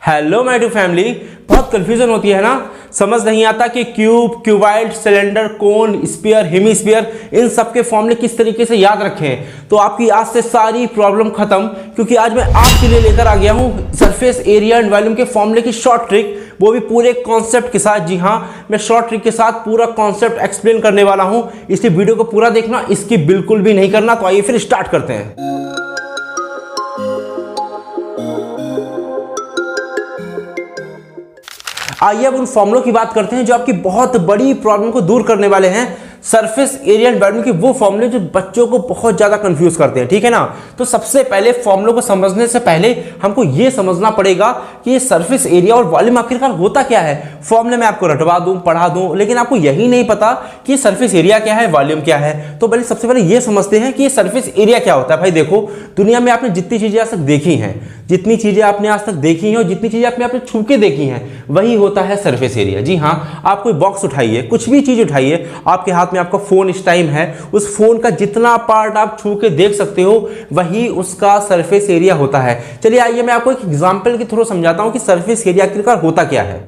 Hello my to family. बहुत confusion होती है ना, समझ नहीं आता कि cube, cuboid, cylinder, cone, sphere, hemisphere इन सब के फॉर्मूले किस तरीके से याद रखें। तो आपकी आज से सारी प्रॉब्लम खत्म, क्योंकि आज मैं आपके लिए लेकर आ गया हूं सरफेस एरिया एंड वॉल्यूम के फॉर्मूले की शॉर्ट ट्रिक, वो भी पूरे कॉन्सेप्ट के साथ। जी हाँ, मैं शॉर्ट ट्रिक के साथ पूरा कॉन्सेप्ट एक्सप्लेन करने वाला हूं, इसलिए वीडियो को पूरा देखना, इसकी बिल्कुल भी नहीं करना। तो आइए फिर स्टार्ट करते हैं। आइए अब उन फॉर्मूलों की बात करते हैं जो आपकी बहुत बड़ी प्रॉब्लम को दूर करने वाले हैं। सरफेस एरिया एंड वॉल्यूम के वो फॉर्मूले जो बच्चों को बहुत ज्यादा कंफ्यूज करते हैं, ठीक है ना। तो सबसे पहले फॉर्मूलों को समझने से पहले हमको ये समझना पड़ेगा कि ये सरफेस एरिया और वॉल्यूम आखिरकार होता क्या है। फॉर्मूले में आपको रटवा दूं, पढ़ा दूं, लेकिन आपको यही नहीं पता कि सरफेस एरिया क्या है, वॉल्यूम क्या है। तो पहले सबसे पहले ये समझते हैं कि ये सरफेस एरिया क्या होता है। भाई देखो, दुनिया में आपने जितनी चीजें आज तक देखी हैं, जितनी चीजें आपने आज तक देखी हैं और जितनी चीजें आपने छू के देखी हैं, वही होता है सरफेस एरिया। जी हाँ, आप कोई बॉक्स उठाइए, कुछ भी चीज उठाइए, आपके हाथ में आपका फोन इस टाइम है, उस फोन का जितना पार्ट आप छू के देख सकते हो वही उसका सरफेस एरिया होता है। चलिए आइए मैं आपको एक एग्जांपल के थ्रू समझाता हूं कि सरफेस एरिया आखिरकार होता क्या है।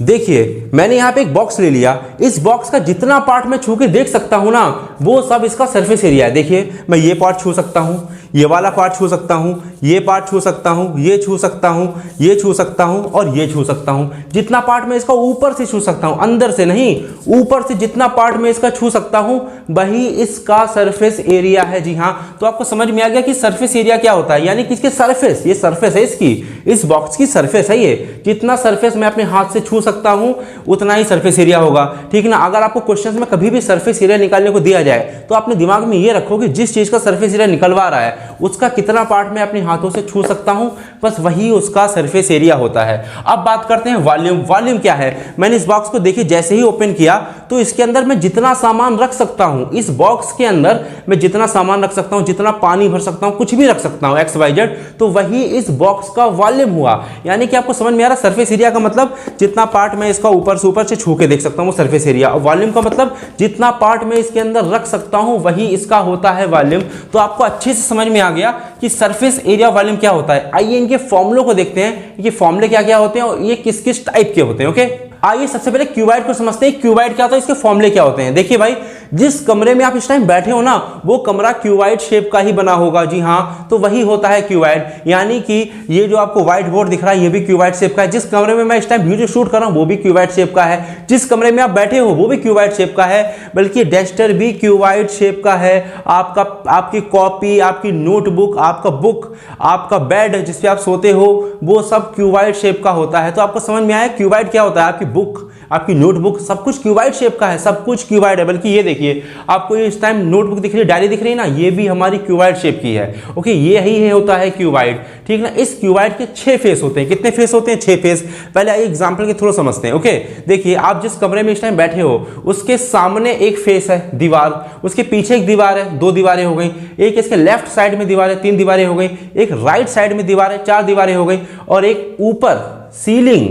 देखिए, मैंने यहां पे एक बॉक्स ले लिया, इस बॉक्स का जितना पार्ट मैं छू के देख सकता हूं ना, वो सब इसका सरफेस एरिया है। देखिए, मैं ये पार्ट छू सकता हूं, ये वाला पार्ट छू सकता हूं, ये पार्ट छू सकता हूं, ये छू सकता हूं, ये छू सकता हूं और ये छू सकता हूं। जितना पार्ट मैं इसका ऊपर से छू सकता हूं, अंदर से नहीं, ऊपर से जितना पार्ट मैं इसका छू सकता हूं वही इसका सरफेस एरिया है। जी हां, तो आपको समझ में आ गया कि सरफेस एरिया क्या होता है, यानी कि इसके सरफेस, ये सरफेस है इसकी, इस बॉक्स की सरफेस है ये। जितना सरफेस मैं अपने हाथ से छू सकता हूं उतना ही सरफेस एरिया होगा, ठीक ना। अगर आपको क्वेश्चंस में कभी भी सरफेस एरिया निकालने को दिया जाए तो अपने दिमाग में ये रखो कि जिस चीज का सरफेस एरिया निकलवा रहा है उसका कितना पार्ट मैं अपने हाथों से छू सकता हूं, बस वही उसका सरफेस एरिया होता है। अब बात करते हैं वॉल्यूम। वॉल्यूम क्या है? मैंने इस बॉक्स को देखिए जैसे ही ओपन किया तो इसके अंदर मैं जितना सामान रख सकता हूं, इस बॉक्स के अंदर मैं जितना सामान रख सकता हूं, जितना पानी भर सकता हूं, कुछ भी रख सकता हूं, XYZ, तो वही इस बॉक्स का वॉल्यूम हुआ। यानी कि आपको समझ में आ रहा, सरफेस एरिया का मतलब जितना पार्ट मैं इसका ऊपर से छू के देख सकता हूं, सरफेस एरिया। और वॉल्यूम का मतलब जितना पार्ट मैं इसके अंदर रख सकता हूं वही इसका होता है वॉल्यूम। तो आपको अच्छे से समझ में आ गया कि सरफेस एरिया वॉल्यूम क्या होता है। आइए इनके फॉर्मूलों को देखते हैं, ये फॉर्मूले क्या क्या होते हैं और ये किस किस टाइप के होते हैं। ओके, आइए सबसे पहले क्यूबाइड को समझते हैं। क्यूबाइड क्या होता है, इसके फॉर्मूले क्या होते हैं। देखिए भाई, जिस कमरे में आप इस टाइम बैठे हो ना, वो कमरा क्यूबाइड शेप का ही बना होगा। जी हाँ, तो वही होता है क्यूबाइड। यानी कि ये जो आपको व्हाइट बोर्ड दिख रहा है ये भी क्यूबाइड शेप का है। जिस कमरे में मैं इस टाइम वीडियो शूट कर रहा हूं वो भी क्यूबाइड शेप का है। जिस कमरे में आप बैठे हो वो भी क्यूबाइड शेप का है, बल्कि डेस्टर भी क्यूबाइड शेप का है। आपकी कॉपी, आपकी नोटबुक, आपका बुक, आपका बेड जिस पे आप सोते हो, वो सब क्यूबाइड शेप का होता है। तो आपको समझ में आया क्यूबाइड क्या होता है। आपकी बुक, आपकी नोटबुक, सब कुछ क्यूबाइड शेप का है, सब कुछ क्यूबाइड है। बल्कि ये देखिए, आपको ये इस टाइम नोटबुक दिख रही है, डायरी दिख रही है ना, ये भी हमारी क्यूबाइड शेप की है। ओके, ये ही होता है क्यूबाइड, ठीक ना। इस क्यूबाइड के 6 फेस होते हैं। कितने फेस होते हैं? 6 फेस। पहले आइए एग्जांपल के थ्रू समझते हैं। ओके, देखिए, आप जिस कमरे में इस टाइम बैठे हो उसके सामने एक फेस है, दीवार, उसके पीछे एक दीवार है, 2 दीवारें हो गई। एक इसके लेफ्ट साइड में दीवार है, 3 दीवारें हो गई। एक राइट साइड में दीवार है, 4 दीवारें हो गई। और एक ऊपर सीलिंग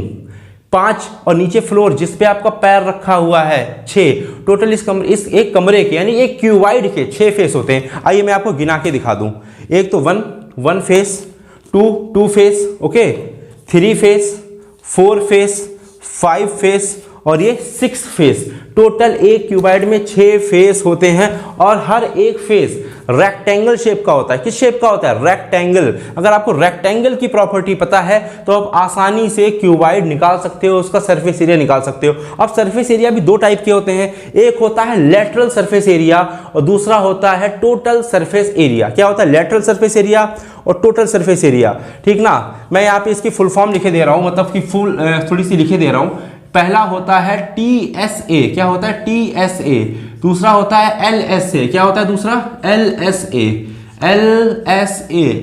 5 और नीचे फ्लोर जिस पे आपका पैर रखा हुआ है 6। टोटल इस एक कमरे के, यानी एक क्यूबाइड के 6 फेस होते हैं। आइए मैं आपको गिना के दिखा दूं। एक तो 1 face, 2 face, okay, 3 face, 4 face, 5 face और ये 6 फेस। टोटल एक क्यूबाइड में 6 फेस होते हैं और हर एक फेस रेक्टेंगल शेप का होता है। किस शेप का होता है? रेक्टेंगल। अगर आपको रेक्टेंगल की प्रॉपर्टी पता है तो आप आसानी से क्यूबाइड निकाल सकते हो, उसका सरफेस एरिया निकाल सकते हो। अब सरफेस एरिया भी 2 टाइप के होते हैं, एक होता है लेटरल सरफेस एरिया और दूसरा होता है टोटल सरफेस एरिया। क्या होता है? लेटरल सरफेस एरिया और टोटल सरफेस एरिया, ठीक ना। मैं यहाँ पे इसकी फुल फॉर्म लिखे दे रहा हूं, मतलब कि फुल थोड़ी सी लिखे दे रहा हूं। पहला होता है TSA। क्या होता है? TSA। दूसरा होता है LSA। क्या होता है दूसरा? LSA।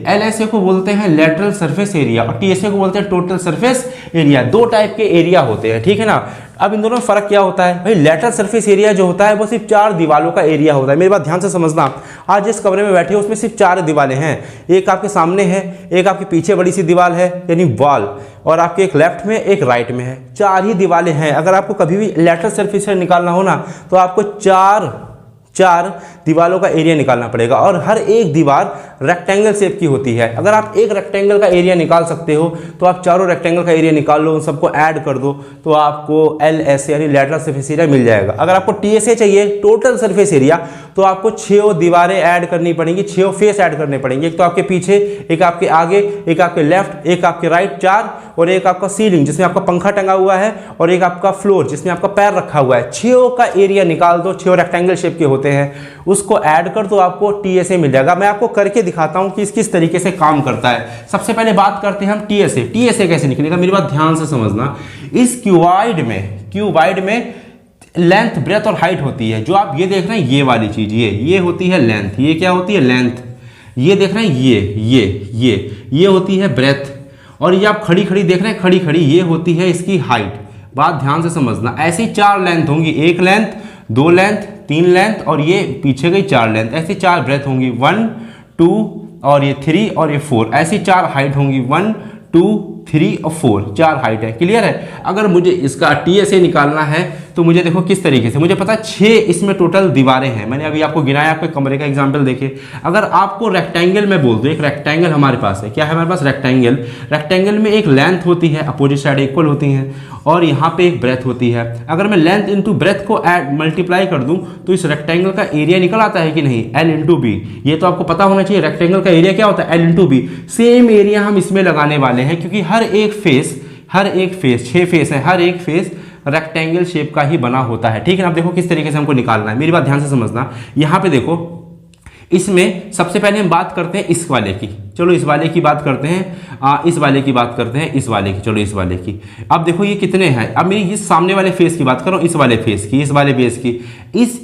LSA को बोलते हैं लेटरल सरफेस एरिया और TSA को बोलते हैं टोटल सरफेस एरिया। 2 टाइप के एरिया होते हैं, ठीक है ना। अब इन दोनों में फर्क क्या होता है? भाई लेटरल सरफेस एरिया जो होता है वो सिर्फ 4 दीवारों का एरिया होता है। मेरी बात ध्यान से समझना। आज जिस कमरे में बैठे हो उसमें सिर्फ 4 दीवारें हैं। एक आपके सामने है, एक आपके पीछे बड़ी सी दीवार है यानी वॉल, और आपके एक लेफ्ट में एक राइट में है। 4 ही दीवारें हैं। अगर आपको कभी भी लेटरल सरफेस एरिया निकालना हो ना तो आपको 4 दीवारों का एरिया निकालना पड़ेगा और हर एक दीवार रेक्टेंगल शेप की होती है। अगर आप एक रेक्टेंगल का एरिया निकाल सकते हो तो आप चारों रेक्टेंगल का एरिया निकाल लो, उन सबको ऐड कर दो तो आपको LS यानी लैटरल सरफेस एरिया मिल जाएगा। अगर आपको TSA चाहिए टोटल सरफेस एरिया तो आपको 6 दीवारें ऐड करनी पड़ेंगी, 6 फेस ऐड करने पड़ेंगे। एक तो आपके पीछे, एक आपके आगे, एक आपके लेफ्ट, एक आपके राइट, 4 और एक आपका सीलिंग जिसमें आपका पंखा टंगा हुआ है और एक आपका फ्लोर जिसमें आपका पैर रखा हुआ है। 6 का एरिया निकाल दो, 6 रेक्टेंगल शेप के होते हैं, उसको ऐड कर तो आपको TSA मिल जाएगा। मैं आपको करके दिखाता हूं कि किस तरीके से काम करता है। सबसे पहले बात करते हैं हम TSA कैसे निकलेगा। मेरी बात ध्यान से समझना। इस क्यूबाइड में लेंथ, ब्रेथ और हाइट होती है। जो आप ये देख रहे हैं ये वाली चीज, ये होती है लेंथ। ये क्या होती है? लेंथ। ये देख रहे हैं ये होती है ब्रेथ। और ये आप खड़ी देख रहे हैं, खड़ी ये होती है इसकी हाइट। बात ध्यान से समझना। ऐसी 4 लेंथ होंगी, 1 लेंथ, 2 लेंथ, 3 लेंथ और ये पीछे गई 4 लेंथ। ऐसी 4 ब्रेथ होंगी, 1 2 और ये 3 और ये 4। ऐसी 4 हाइट होंगी, 1 2 3 और 4, 4 हाइट है। क्लियर है? अगर मुझे इसका TSA निकालना है तो मुझे देखो किस तरीके से, मुझे पता है 6 इसमें टोटल दीवारें हैं। मैंने अभी आपको गिनाया, आपके कमरे का एग्जांपल देखिए। अगर आपको रेक्टेंगल में बोल दो, एक रेक्टेंगल हमारे पास है। क्या है हमारे पास? रेक्टेंगल में एक लेंथ होती है, अपोजिट साइड इक्वल होती हैं और यहाँ पे एक ब्रेथ होती है। अगर मैं लेंथ इंटू ब्रेथ को ऐड मल्टीप्लाई कर दूं तो इस रेक्टेंगल का एरिया निकल आता है कि नहीं? L into B. ये तो आपको पता होना चाहिए रेक्टेंगल का एरिया क्या होता है? L into B. Same area हम इसमें लगाने वाले हैं क्योंकि हर एक फेस 6 फेस है, हर एक फेस रेक्टेंगल शेप का ही बना होता है। ठीक है ना? अब देखो किस तरीके से हमको निकालना है। मेरी बात ध्यान से समझना। यहाँ पे देखो, इसमें सबसे पहले हम बात करते हैं इस वाले की। चलो इस वाले की बात करते हैं, इस वाले की बात करते हैं, इस वाले की। चलो इस वाले की। अब देखो ये कितने हैं। अब मेरी इस सामने वाले फेस की बात करो, इस वाले फेस की, इस वाले बेस की।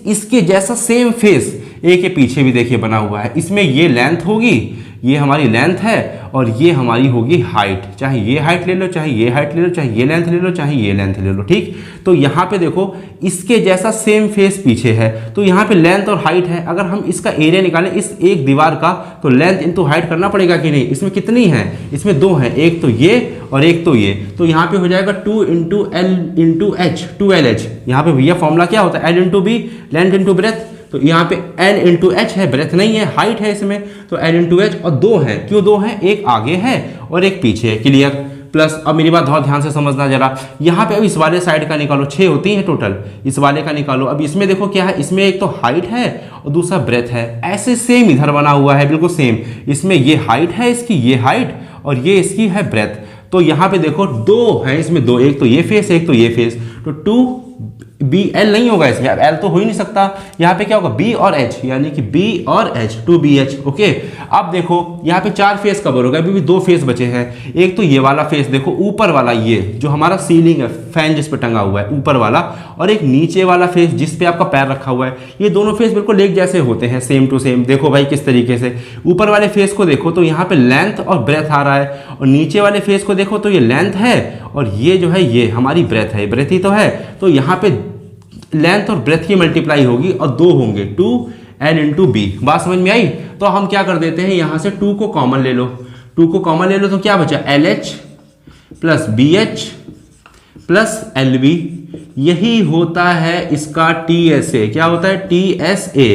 इसके जैसा सेम फेस एक के पीछे भी देखिए बना हुआ है। इसमें ये लेंथ होगी, ये हमारी लेंथ है और ये हमारी होगी हाइट। चाहे ये हाइट ले लो, चाहे ये हाइट ले लो, चाहे ये लेंथ ले लो, चाहे ये लेंथ ले लो। ठीक, तो यहाँ पे देखो इसके जैसा सेम फेस पीछे है तो यहाँ पे लेंथ और हाइट है। अगर हम इसका एरिया निकालें इस एक दीवार का तो लेंथ इंटू हाइट करना पड़ेगा कि नहीं? इसमें कितनी है? इसमें 2 है, एक तो ये और एक तो ये। तो यहाँ पे हो जाएगा 2 into L into H, 2LH। यहाँ पे भैया फॉर्मूला क्या होता है? L into B, length into breadth. तो यहाँ पे L इंटू एच है, ब्रेथ नहीं है, हाइट है इसमें, तो L इंटू एच। और 2 है, क्यों 2 है? एक आगे है और एक पीछे है। क्लियर? प्लस अब मेरी बात बहुत ध्यान से समझना जरा। यहाँ पे अब इस वाले साइड का निकालो, 6 होती हैं टोटल, इस वाले का निकालो। अब इसमें देखो क्या है, इसमें एक तो हाइट है और दूसरा ब्रेथ है। ऐसे सेम इधर बना हुआ है, बिल्कुल सेम। इसमें ये हाइट है इसकी, ये हाइट और ये इसकी है ब्रेथ। तो यहाँ पे देखो 2 है इसमें, 2, एक तो ये फेस, एक तो ये फेस। तो 2BL नहीं होगा इसमें, अब L तो हो ही नहीं सकता। यहाँ पे क्या होगा? B और H, यानी कि B और H, 2BH। ओके, अब देखो यहाँ पे 4 फेस कवर हो गए, अभी भी 2 फेस बचे हैं। एक तो ये वाला फेस देखो, ऊपर वाला, ये जो हमारा सीलिंग है, फैन जिस पे टंगा हुआ है, ऊपर वाला, और एक नीचे वाला फेस जिस पे आपका पैर रखा हुआ है। ये दोनों फेस बिल्कुल एक जैसे होते हैं, सेम टू सेम। देखो भाई किस तरीके से, ऊपर वाले फेस को देखो तो यहाँ पे लेंथ और ब्रेथ आ रहा है, और नीचे वाले फेस को देखो तो ये लेंथ है और ये जो है ये हमारी ब्रेथ है, ब्रेथ ही तो है। तो यहाँ पे लेंथ और ब्रेथ की मल्टीप्लाई होगी और 2 होंगे, 2L इंटू बी। बात समझ में आई? तो हम क्या कर देते हैं, यहां से 2 को कॉमन ले लो, 2 को कॉमन ले लो तो क्या बचा? LH plus BH plus LB। यही होता है इसका TSA। क्या होता है? TSA,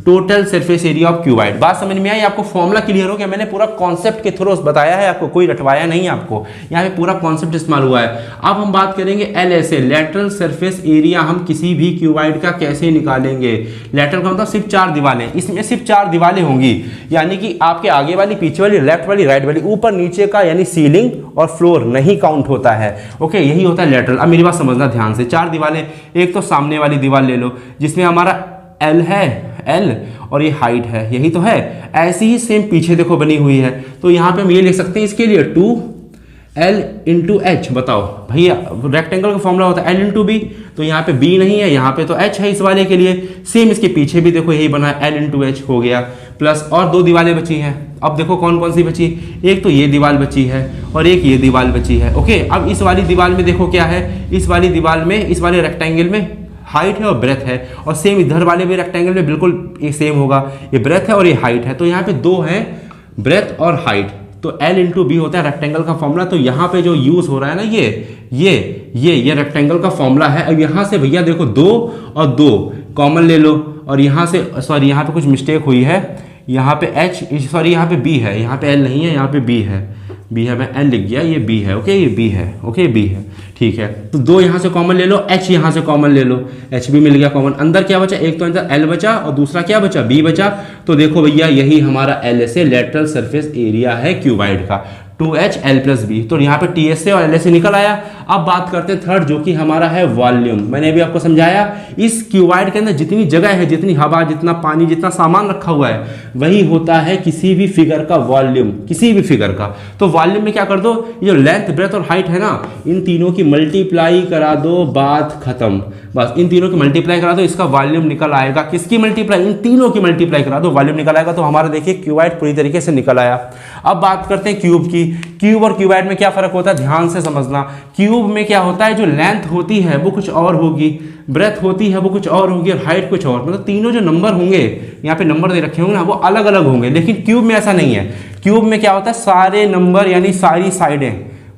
total surface area of cuboid. बात समझ में आई? आपको फॉर्मूला क्लियर हो गया? मैंने पूरा कॉन्सेप्ट के थ्रू बताया है आपको, कोई रटवाया नहीं है आपको। यहाँ पे पूरा कॉन्सेप्ट इस्तेमाल हुआ है। अब हम बात करेंगे LSA, लेटरल सरफेस एरिया। हम किसी भी क्यूबाइड का कैसे निकालेंगे? लेटरल का मतलब सिर्फ 4 दीवारें, इसमें सिर्फ 4 दीवारें होंगी, यानी कि आपके आगे वाली, पीछे वाली, लेफ्ट वाली, राइट वाली, ऊपर नीचे का यानी सीलिंग और फ्लोर नहीं काउंट होता है। ओके, यही होता है लेटरल। अब मेरी बात समझना ध्यान से। 4 दीवारें, एक तो सामने वाली दीवार ले लो जिसमें हमारा L है, L और ये हाइट है, यही तो है। ऐसी ही सेम पीछे देखो बनी हुई है। तो यहाँ पे हम ये लिख सकते हैं इसके लिए 2L इंटू एच। बताओ भैया, रेक्टेंगल का फॉर्मूला होता है L इंटू बी, तो यहाँ पे B नहीं है, यहाँ पे तो H है इस वाले के लिए। सेम इसके पीछे भी देखो यही बना है, L इंटू एच हो गया। प्लस और 2 दीवारें बची हैं। अब देखो कौन कौन सी बची, एक तो ये दीवार बची है और एक ये दीवार बची है। ओके, अब इस वाली दीवार में देखो क्या है, इस वाली दीवार में, इस वाले रेक्टेंगल में हाइट है और ब्रेथ है, और सेम इधर वाले भी रेक्टेंगल में बिल्कुल ये सेम होगा, ये ब्रेथ है और ये हाइट है। तो यहाँ पे 2 है ब्रेथ और हाइट, तो L इंटू बी होता है रेक्टेंगल का फॉर्मूला। तो यहाँ पे जो यूज हो रहा है ना ये रेक्टेंगल का फॉर्मूला है। अब यहाँ से भैया देखो 2 और 2 कॉमन ले लो, और यहाँ से सॉरी यहाँ पे कुछ मिस्टेक हुई है, यहाँ पे H सॉरी यहाँ पे B है, यहाँ पे L नहीं है, यहाँ पे B है, मैं L लिख गया, ये B है, ओके ये B है, ओके B है, ठीक है। तो 2 यहाँ से कॉमन ले लो, H यहाँ से कॉमन ले लो, H भी मिल गया कॉमन। अंदर क्या बचा, एक तो अंदर L बचा और दूसरा क्या बचा, B बचा। तो देखो भैया यही हमारा LSA लेटरल सरफेस एरिया है क्यूबाइड का, 2H L + B। तो यहाँ पे TSA और LSA निकल आया। अब बात करते हैं थर्ड, जो कि हमारा है वॉल्यूम। मैंने अभी आपको समझाया इस क्यूबाइड के अंदर जितनी जगह है, जितनी हवा, जितना पानी, जितना सामान रखा हुआ है, वही होता है किसी भी फिगर का वॉल्यूम, किसी भी फिगर का। तो वॉल्यूम में क्या कर दो, ये जो लेंथ, ब्रेथ और हाइट है ना, इन तीनों की मल्टीप्लाई करा दो, बात खत्म। बस इन तीनों की मल्टीप्लाई करा दो, इसका वॉल्यूम निकल आएगा। किसकी मल्टीप्लाई, इन तीनों की मल्टीप्लाई करा दो, वॉल्यूम निकल आएगा। तो हमारा देखिए क्यूबाइड पूरी तरीके से निकल आया। अब बात करते हैं क्यूब की। क्यूब और क्यूबाइड में क्या फर्क होता है, ध्यान से समझना। क्यूब में क्या होता है, जो लेंथ होती है वो कुछ और होगी, ब्रेथ होती है वो कुछ और होगी, और हाइट कुछ और। मतलब तीनों जो नंबर होंगे, यहाँ पे नंबर दे रखे होंगे ना, वो अलग अलग होंगे। लेकिन क्यूब में ऐसा नहीं है। क्यूब में क्या होता है, सारे नंबर यानी सारी साइडें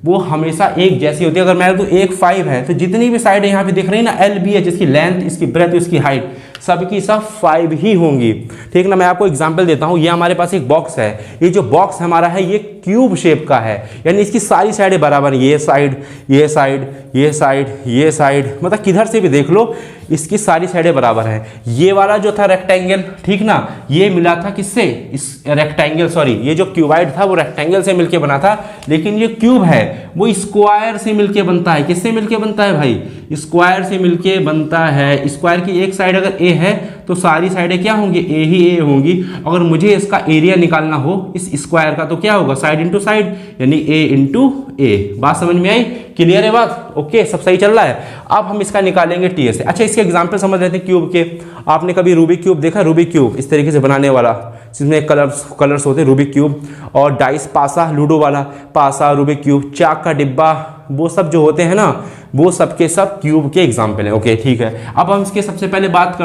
वो हमेशा एक जैसी होती है। अगर मैं तो 1 5 है, तो जितनी भी साइडें यहाँ पे दिख रही है ना, LB है, जिसकी लेंथ, इसकी ब्रेथ, इसकी हाइट, सबकी सब 5 ही होंगी, ठीक ना। मैं आपको एग्जांपल देता हूँ। ये हमारे पास एक बॉक्स है, ये जो बॉक्स हमारा है ये क्यूब शेप का है, यानी इसकी सारी साइडें बराबर हैं। ये साइड, ये साइड, ये साइड, ये साइड, मतलब किधर से भी देख लो इसकी सारी साइडें बराबर हैं। ये वाला जो था रेक्टेंगल, ठीक ना, ये मिला था किससे, इस रेक्टेंगल, सॉरी ये जो क्यूबाइड था वो रेक्टेंगल से मिलके बना था। लेकिन ये क्यूब है वो स्क्वायर से मिलके बनता है। किससे मिलके बनता है भाई, स्क्वायर से मिलके बनता है। स्क्वायर की एक साइड अगर A है तो सारी साइडें क्या होंगी, A ही A होंगी। अगर मुझे इसका एरिया निकालना हो इस स्क्वायर का, तो क्या होगा, साइड इंटू साइड, यानी A इंटू A। बात समझ में आई, क्लियर है बात, ओके सब सही चल रहा है। अब हम इसका निकालेंगे TSA। अच्छा इसके एग्जाम्पल समझ लेते हैं क्यूब के। आपने कभी रूबिक क्यूब देखा, रूबिक क्यूब इस तरीके से बनाने वाला, जिसमें कलर्स होते हैं, रूबिक क्यूब। और डाइस, पासा, लूडो वाला पासा, रूबिक क्यूब, चाक का डिब्बा, वो सब जो होते हैं ना, वो सब के सब क्यूब के एग्जाम्पल हैं, ओके ठीक है। अब हम इसके सबसे पहले बात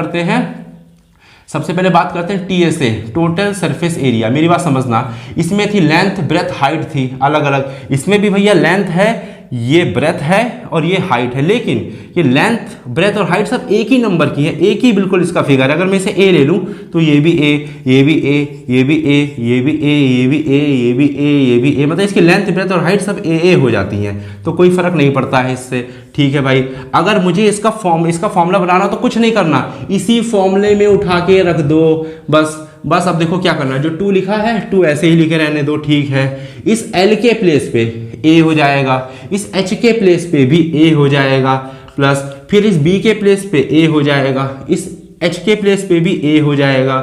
करते हैं TSA, टोटल सरफेस एरिया। मेरी बात समझना, इसमें थी लेंथ, ब्रेथ, हाइट थी अलग अलग। इसमें भी भैया लेंथ है, ये ब्रेथ है और ये हाइट है, लेकिन ये लेंथ, ब्रेथ और हाइट सब एक ही नंबर की है, एक ही बिल्कुल इसका फिगर है। अगर मैं इसे A ले लूँ तो ये भी A, ये भी A, ये भी A, ये भी A, ये भी A, ये भी A, ये भी A, मतलब इसकी लेंथ, ब्रेथ और हाइट सब A हो जाती हैं। तो कोई फर्क नहीं पड़ता है इससे, ठीक है भाई। अगर मुझे इसका फॉर्मूला बनाना तो कुछ नहीं करना, इसी फॉर्मूले में उठा के रख दो बस। अब देखो क्या करना है, जो 2 लिखा है 2 ऐसे ही लिखे रहने दो, ठीक है। इस L के प्लेस पे A हो जाएगा, इस H के प्लेस पे भी A हो जाएगा, प्लस फिर इस B के प्लेस पे A हो जाएगा, इस H के प्लेस पे भी A हो जाएगा,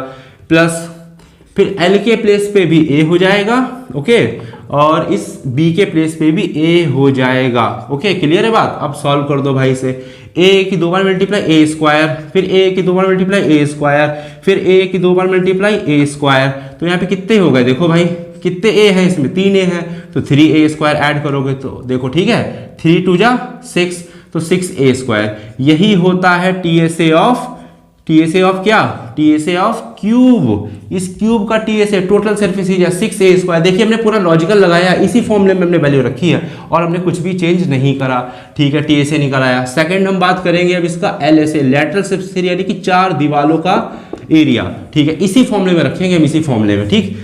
प्लस फिर L के प्लेस पे भी A हो जाएगा, ओके, और इस B के प्लेस पे भी A हो जाएगा, ओके क्लियर है बात। अब सॉल्व कर दो भाई इसे। A की 2 बार मल्टीप्लाई A स्क्वायर, फिर A की 2 बार मल्टीप्लाई A स्क्वायर, फिर A की 2 बार मल्टीप्लाई A स्क्वायर। तो यहाँ पे कितने हो गए, देखो भाई कितने A है, इसमें 3 A है, तो 3A स्क्वायर ऐड करोगे तो देखो ठीक है, 3 2 जा 6, तो 6A स्क्वायर। यही होता है TSA ऑफ क्या, TSA ऑफ क्यूब। इस क्यूब का TSA total surface area 6A square. देखिए हमने पूरा लॉजिकल लगाया, इसी फॉर्मूले में हमने वैल्यू रखी है और हमने कुछ भी चेंज नहीं करा, ठीक है। TSA निकल आया। सेकंड हम बात करेंगे अब इसका LSA, लेटरल सरफेस एरिया, यानी कि 4 दीवालों का एरिया, ठीक है। इसी फॉर्मूले में रखेंगे हम, इसी फॉर्मूले में, ठीक।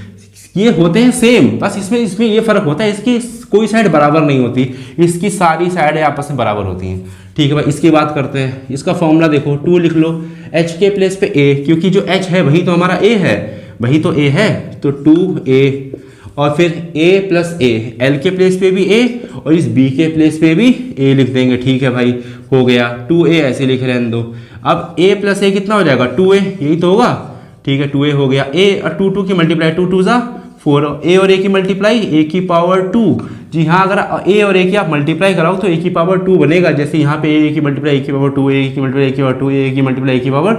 ये होते हैं सेम, बस इसमें ये फर्क होता है, इसकी कोई साइड बराबर नहीं होती, इसकी सारी साइडें आपस में बराबर होती हैं, ठीक है भाई। इसकी बात करते हैं। इसका फॉर्मूला देखो, 2 लिख लो, H के प्लेस पे A, क्योंकि जो H है वही तो हमारा A है, वही तो A है, तो 2A, और फिर A प्लस A, L के प्लेस पे भी A और इस B के प्लेस पे भी A लिख देंगे, ठीक है भाई, हो गया। 2A ऐसे लिख रहने दो। अब A प्लस A कितना हो जाएगा, 2A, यही तो होगा, ठीक है। 2A हो गया। A और 2 की मल्टीप्लाई, 2 2 जा 4, A और A की मल्टीप्लाई A की पावर 2। जी हाँ, अगर A और A की आप मल्टीप्लाई कराओ तो A की पावर 2 बनेगा। जैसे यहाँ पे A की मल्टीप्लाई A की पावर 2, A की मल्टीप्लाई A की पावर 2, A की मल्टीप्लाई A की पावर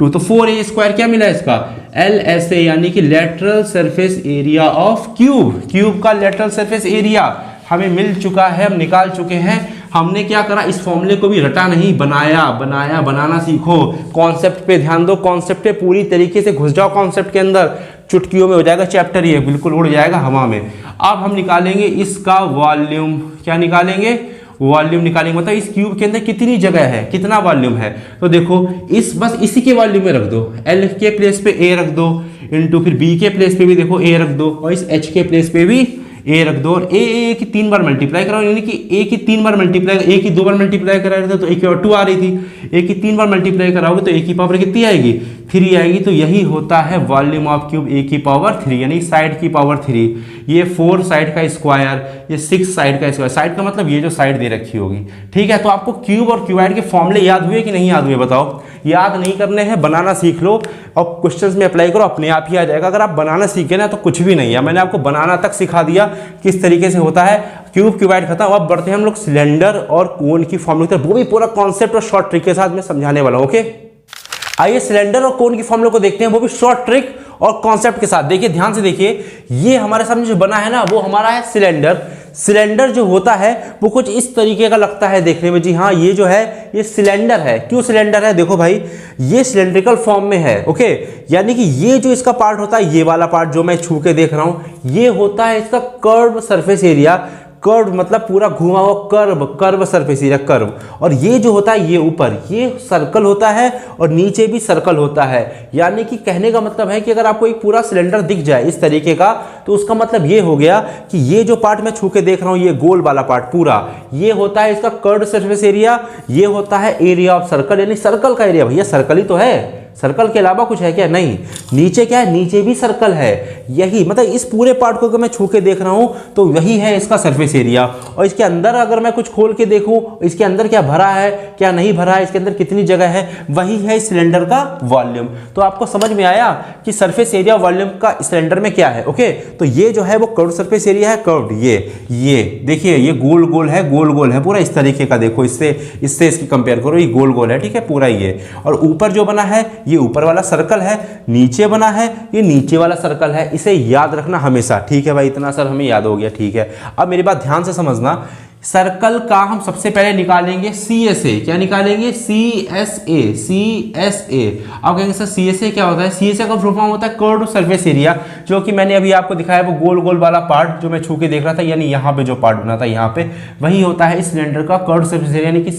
2, तो 4A स्क्वायर क्या मिला इसका, LSA, यानी कि lateral surface area of cube. Cube का लेटरल सरफेस एरिया हमें मिल चुका है, हम निकाल चुके हैं। हमने क्या करा, इस फॉर्मूले को भी रटा नहीं, बनाना सीखो। कॉन्सेप्ट पे ध्यान दो, कॉन्सेप्ट पे पूरी तरीके से घुस जाओ कॉन्सेप्ट के अंदर, चुटकियों में हो जाएगा चैप्टर, ये बिल्कुल उड़ जाएगा हवा में। अब हम निकालेंगे इसका वॉल्यूम, क्या निकालेंगे, वॉल्यूम निकालेंगे, मतलब इस क्यूब के अंदर कितनी जगह है, कितना वॉल्यूम है। तो देखो बस इसी के वॉल्यूम में रख दो, एल के प्लेस पे ए रख दो, इंटू फिर बी के प्लेस पे भी देखो ए रख दो, और इस एच के प्लेस पे भी ए रख दो, और ए की 3 बार मल्टीप्लाई कराओ, यानी कि ए की 3 बार मल्टीप्लाई, ए की 2 बार मल्टीप्लाई करा रहे थे तो ए की 2 आ रही थी, ए की 3 बार मल्टीप्लाई कराओगे तो ए की पावर कितनी आएगी, 3 आएगी। तो यही होता है वॉल्यूम ऑफ क्यूब, ए की पावर 3, यानी साइड की पावर 3। ये 4 साइड का स्क्वायर, ये 6 साइड का स्क्वायर, साइड का मतलब ये जो साइड दे रखी होगी, ठीक है। तो आपको क्यूब और क्यूबाइड के फॉर्मूले याद हुए कि नहीं याद हुए, बताओ। याद नहीं करने हैं, बनाना सीख लो और क्वेश्चंस में अप्लाई करो, अपने आप ही आ जाएगा। अगर आप बनाना सीखे ना तो कुछ भी नहीं है, मैंने आपको बनाना तक सिखा दिया किस तरीके से होता है। क्यूब क्यूबाइड खत्म, अब बढ़ते हैं हम लोग सिलेंडर और कोन की फॉर्मूले की तरफ, वो भी पूरा कॉन्सेप्ट और शॉर्ट ट्रिक के साथ मैं समझाने वाला हूं, ओके। आइए सिलेंडर और कोन की फॉर्मूले को देखते हैं, वो भी शॉर्ट ट्रिक और कॉन्सेप्ट के साथ। देखिए ध्यान से देखिए, ये हमारे सामने जो बना है ना, वो हमारा है सिलेंडर। सिलेंडर जो होता है वो कुछ इस तरीके का लगता है देखने में, जी हाँ ये जो है ये सिलेंडर है। क्यों सिलेंडर है, देखो भाई ये सिलेंड्रिकल फॉर्म में है, ओके। यानी कि ये जो इसका पार्ट होता है, ये वाला पार्ट जो मैं छू के देख रहा हूं, ये होता है इसका कर्व सरफेस एरिया। कर्व मतलब पूरा घुमा हुआ कर्व सरफेस एरिया, कर्व। और ये जो होता है ये ऊपर ये सर्कल होता है और नीचे भी सर्कल होता है। यानी कि कहने का मतलब है कि अगर आपको एक पूरा सिलेंडर दिख जाए इस तरीके का, तो उसका मतलब ये हो गया कि ये जो पार्ट मैं छू के देख रहा हूं, ये गोल वाला पार्ट पूरा, ये होता है इसका कर्व सरफेस एरिया, ये होता है एरिया ऑफ सर्कल, यानी सर्कल का एरिया। भैया सर्कल ही तो है, सर्कल के अलावा कुछ है क्या, नहीं। नीचे क्या है, नीचे भी सर्कल है। यही मतलब इस पूरे पार्ट को अगर मैं छू के देख रहा हूं तो वही है इसका सरफेस एरिया। और इसके अंदर अगर मैं कुछ खोल के देखूं, इसके अंदर क्या भरा है क्या नहीं भरा है, इसके अंदर कितनी जगह है, वही है सिलेंडर का वॉल्यूम। तो आपको समझ में आया कि सरफेस एरिया वॉल्यूम का सिलेंडर में क्या है, ओके। तो ये जो है वो कर्व सरफेस एरिया है, कर्व्ड। ये देखिए ये गोल गोल है, गोल गोल है पूरा इस तरीके का। देखो इससे इसकी कंपेयर करो, ये गोल गोल है, ठीक है पूरा ये। और ऊपर जो बना है ये ऊपर वाला सर्कल है, नीचे बना है ये नीचे वाला सर्कल है। इसे याद रखना हमेशा, ठीक है भाई। इतना सर हमें याद हो गया, ठीक है। अब मेरी बात ध्यान से समझना, सर्कल का हम सबसे पहले निकालेंगे CSA। क्या निकालेंगे, CSA। अब कहेंगे सर CSA क्या होता है, CSA का फुल फॉर्म होता है कर्व्ड सरफेस एरिया, जो कि मैंने अभी आपको दिखाया वो गोल गोल वाला पार्ट जो मैं छू के देख रहा था, यानी यहाँ पे जो पार्ट बना था यहाँ पे, वही होता है इस सिलेंडर का कर्व्ड सरफेस एरिया, यानी कि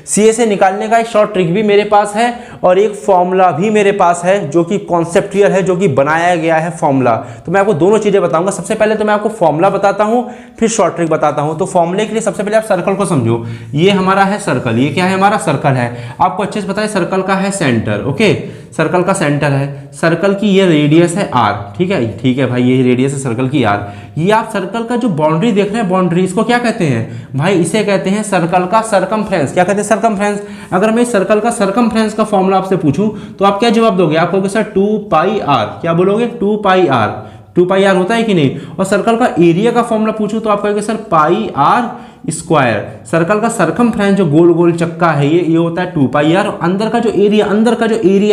CSA निकालने का एक शॉर्ट ट्रिक भी मेरे पास है और एक फॉर्मूला भी मेरे पास है जो कि कॉन्सेप्चुअल है, जो कि बनाया गया है फॉर्मूला। तो मैं आपको दोनों चीजें बताऊंगा। सबसे पहले तो मैं आपको फॉर्मूला बताता हूँ, फिर शॉर्ट ट्रिक बताता हूँ। तो फॉर्मूले के लिए सबसे पहले आप सर्कल को समझो। ये हमारा है सर्कल, ये क्या है हमारा सर्कल है। आपको अच्छे से पता है सर्कल का है सेंटर, ओके। सर्कल का सेंटर है, सर्कल की ये रेडियस है r, ठीक है भाई, ये रेडियस है सर्कल की r। ये आप सर्कल का जो बाउंड्री देख रहे हैं, बाउंड्री, इसको क्या कहते हैं भाई, इसे कहते हैं सर्कल का सरकमफ्रेंस। क्या कहते हैं, सरकमफ्रेंस। अगर मैं सर्कल का सरकमफ्रेंस का फॉर्मूला आपसे पूछूं तो आप क्या जवाब दोगे, आप कहोगे सर 2πr। क्या बोलोगे, 2πr। 2πr होता है कि नहीं। और सर्कल का एरिया का फॉर्मूला पूछूं तो आप कहोगे सर πr स्क्वायर। सर्कल का सरकमफ्रेंस जो गोल गोल चक्का है ये होता है 2πr। अंदर का जो एरिया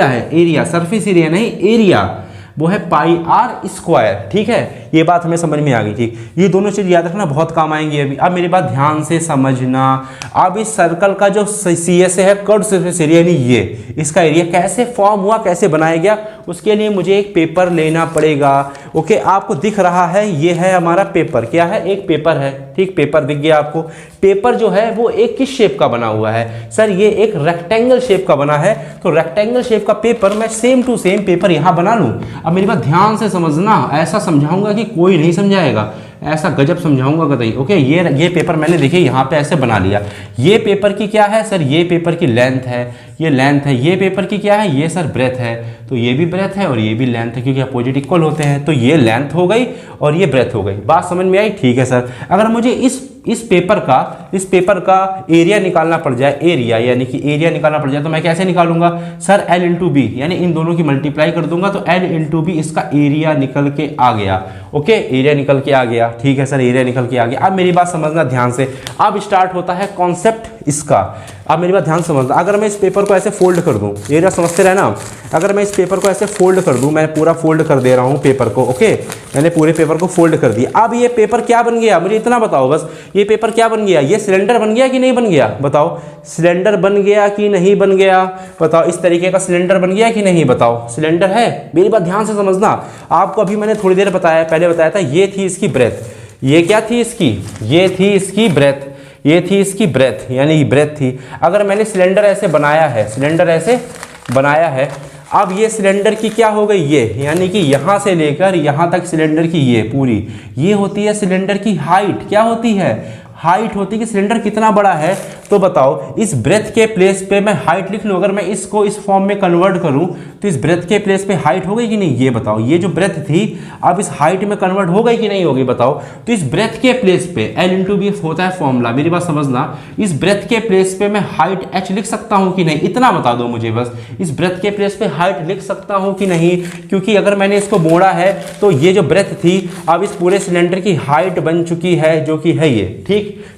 है, एरिया सरफेस एरिया नहीं, एरिया, वो है πr स्क्वायर, ठीक है। ये बात हमें समझ में आ गई, ठीक। ये दोनों चीज याद रखना, बहुत काम आएंगी अभी। अब मेरी बात ध्यान से समझना। अब इस सर्कल का जो CSA है, कर्व्ड सरफेस एरिया, यानी ये इसका एरिया कैसे फॉर्म हुआ, कैसे बनाया गया, उसके लिए मुझे एक पेपर लेना पड़ेगा, ओके। आपको दिख रहा है ये है हमारा पेपर, क्या है, एक पेपर है, ठीक। पेपर दिख गया आपको। पेपर जो है वो एक किस शेप का बना हुआ है, सर ये एक रेक्टेंगल शेप का बना है। तो रेक्टेंगल शेप का पेपर मैं सेम टू सेम पेपर यहां बना लूं। अब मेरी बात ध्यान से समझना, ऐसा समझाऊंगा कि कोई नहीं समझाएगा, ऐसा गजब समझाऊंगा कतई, ओके। ये पेपर मैंने देखिए यहाँ पे ऐसे बना लिया। ये पेपर की क्या है सर, ये पेपर की लेंथ है, ये लेंथ है। ये पेपर की क्या है, ये सर ब्रेथ है। तो ये भी ब्रेथ है और ये भी लेंथ है, क्योंकि अपोजिट इक्वल होते हैं। तो ये लेंथ हो गई और ये ब्रेथ हो गई। बात समझ में आई, ठीक है सर। अगर मुझे इस पेपर का एरिया निकालना पड़ जाए, एरिया यानी कि एरिया निकालना पड़ जाए, तो मैं कैसे निकालूंगा सर, L इंटू बी, यानी इन दोनों की मल्टीप्लाई कर दूंगा तो L इंटू बी, इसका एरिया निकल के आ गया, ओके। एरिया निकल के आ गया, ठीक है सर, एरिया निकल के आ गया। अब मेरी बात समझना ध्यान से। अब स्टार्ट होता है कॉन्सेप्ट इसका। अब मेरी बात ध्यान समझना, अगर मैं इस पेपर को ऐसे फोल्ड कर दूं, ये ना समझते रहे ना, अगर मैं इस पेपर को ऐसे फोल्ड कर दूं, मैं पूरा फोल्ड कर दे रहा हूं पेपर को, ओके, मैंने पूरे पेपर को फोल्ड कर दिया। अब ये पेपर क्या बन गया, मुझे इतना बताओ बस, ये पेपर क्या बन गया, ये सिलेंडर बन गया कि नहीं बन गया, बताओ सिलेंडर बन गया कि नहीं बन गया, बताओ इस तरीके का सिलेंडर बन गया कि नहीं, बताओ सिलेंडर है। मेरी बात ध्यान से समझना, आपको अभी मैंने थोड़ी देर बताया, पहले बताया था, ये थी इसकी ब्रेथ, ये क्या थी इसकी, ये थी इसकी ब्रेथ, ये थी इसकी ब्रेथ, यानी ब्रेथ थी। अगर मैंने सिलेंडर ऐसे बनाया है, सिलेंडर ऐसे बनाया है, अब ये सिलेंडर की क्या हो गई, ये यानी कि यहाँ से लेकर यहाँ तक सिलेंडर की ये पूरी, ये होती है सिलेंडर की हाइट। क्या होती है, हाइट होती है कि सिलेंडर कितना बड़ा है। तो बताओ इस ब्रेथ के प्लेस पे मैं हाइट लिख लूँ, अगर मैं इसको इस फॉर्म में कन्वर्ट करूँ तो इस ब्रेथ के प्लेस पे हाइट हो गई कि नहीं, ये बताओ, ये जो ब्रेथ थी अब इस हाइट में कन्वर्ट हो गई कि नहीं होगी, बताओ। तो इस ब्रेथ के प्लेस पे L इंटू बी होता है फॉर्मूला, मेरी बात समझना, इस ब्रेथ के प्लेस पे मैं हाइट h लिख सकता हूँ कि नहीं, इतना बता दो मुझे बस, इस ब्रेथ के प्लेस पे हाइट लिख सकता हूँ कि नहीं, क्योंकि अगर मैंने इसको मोड़ा है तो ये जो ब्रेथ थी अब इस पूरे सिलेंडर की हाइट बन चुकी है, जो कि है ये,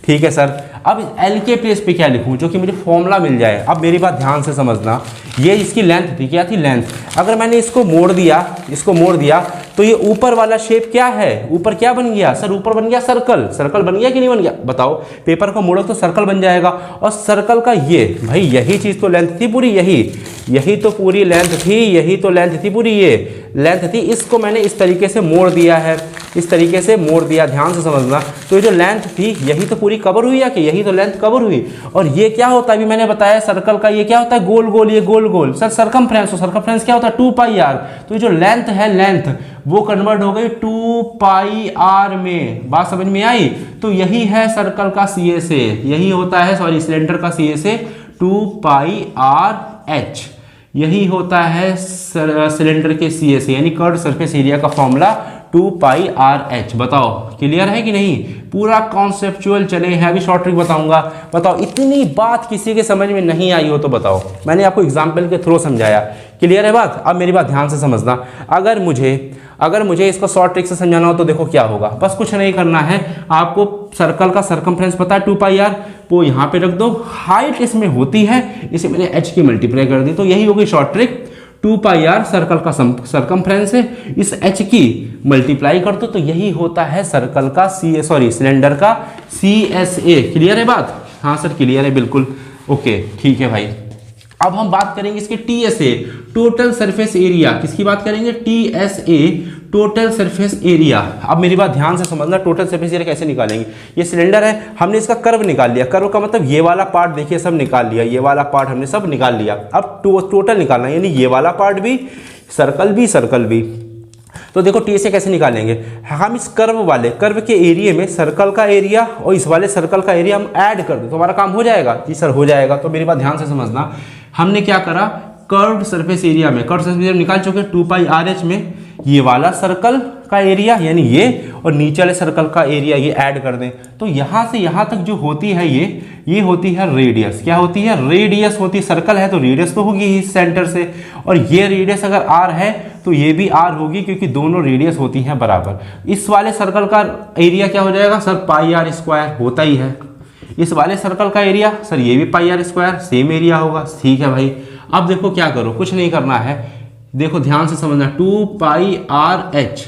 ठीक है सर। अब L के प्लेस पे क्या लिखूं, जो कि मुझे फॉर्मूला मिल जाए। अब मेरी बात ध्यान से समझना, ये इसकी लेंथ थी, क्या थी, लेंथ। अगर मैंने इसको मोड़ दिया, इसको मोड़ दिया, तो ये ऊपर वाला शेप क्या है, ऊपर क्या बन गया सर, ऊपर बन गया सर्कल, सर्कल बन गया कि नहीं बन गया, बताओ। पेपर को मोड़ो तो सर्कल बन जाएगा, और सर्कल का ये भाई यही चीज तो लेंथ थी पूरी, यही तो पूरी लेंथ थी, यही तो लेंथ थी पूरी, ये लेंथ थी। इसको मैंने इस तरीके से मोड़ दिया है, इस तरीके से मोड़ दिया, ध्यान से समझना। तो ये जो लेंथ थी यही तो पूरी कवर हुई, या कि यही तो लेंथ कवर हुई। और ये क्या होता है, अभी मैंने बताया सर्कल का ये क्या होता है, गोल गोल, ये गोल गोल सर सरकमफ्रेंस, तो सरकमफ्रेंस क्या होता है 2 पाई आर। तो ये जो लेंथ है, लेंथ वो कन्वर्ट हो गई 2 पाई आर में, बात समझ में आई। तो यही है सर्कल का CSA, यही होता है, सॉरी सिलेंडर का CSA 2 पाई आर एच, यही होता है सिलेंडर के CSA यानी कर्व्ड सरफेस एरिया का फॉर्मूला 2 पाई आर एच। बताओ क्लियर है कि नहीं, पूरा कॉन्सेप्चुअल चले हैं। अभी शॉर्ट ट्रिक बताऊंगा, बताओ इतनी बात किसी के समझ में नहीं आई हो तो बताओ, मैंने आपको एग्जाम्पल के थ्रू समझाया, क्लियर है बात। अब मेरी बात ध्यान से समझना, अगर मुझे इसको शॉर्ट ट्रिक से समझाना हो तो देखो क्या होगा, बस कुछ नहीं करना है, आपको सर्कल का सरकमफ्रेंस पता है 2 पाई आर, वो यहाँ पे रख दो, हाइट इसमें होती है, इसे मैंने h की मल्टीप्लाई कर दी, तो यही होगी short trick. 2 pi R circle का सरकमफ्रेंस है, इस h की मल्टीप्लाई कर दो तो यही होता है सर्कल का सिलेंडर का CSA। क्लियर है बात, हाँ सर क्लियर है, बिल्कुल ओके, ठीक है भाई। अब हम बात करेंगे इसके TSA, टोटल सरफेस एरिया, किसकी बात करेंगे, TSA टोटल सरफेस एरिया। अब मेरी बात ध्यान से समझना, टोटल सरफेस एरिया कैसे निकालेंगे, ये सिलेंडर है, हमने इसका कर्व निकाल लिया, कर्व का मतलब ये वाला पार्ट देखिए सब निकाल लिया, ये वाला पार्ट हमने सब निकाल लिया। अब टोटल निकालना, यानी ये वाला पार्ट भी, सर्कल भी। तो देखो TSA कैसे निकालेंगे, हम इस कर्व के एरिया में सर्कल का एरिया और इस वाले सर्कल का एरिया हम ऐड कर दो तो हमारा काम हो जाएगा, जी सर हो जाएगा। तो मेरी बात ध्यान से समझना, हमने क्या करा, कर्व्ड सरफेस एरिया में, कर्व्ड सरफेस एरिया निकाल चुके 2 पाई आर एच में ये वाला सर्कल का एरिया यानी ये, और नीचे वाले सर्कल का एरिया ये ऐड कर दें, तो यहाँ से यहाँ तक जो होती है ये होती है रेडियस। क्या होती है, रेडियस होती है, सर्कल है तो रेडियस तो होगी इस सेंटर से, और ये रेडियस अगर r है तो ये भी r होगी, क्योंकि दोनों रेडियस होती हैं बराबर। इस वाले सर्कल का एरिया क्या हो जाएगा सर, पाई आर स्क्वायर होता ही है। इस वाले सर्कल का एरिया सर ये भी पाई आर स्क्वायर, सेम एरिया होगा, ठीक है भाई। अब देखो क्या करो, कुछ नहीं करना है, देखो ध्यान से समझना, 2 pi R H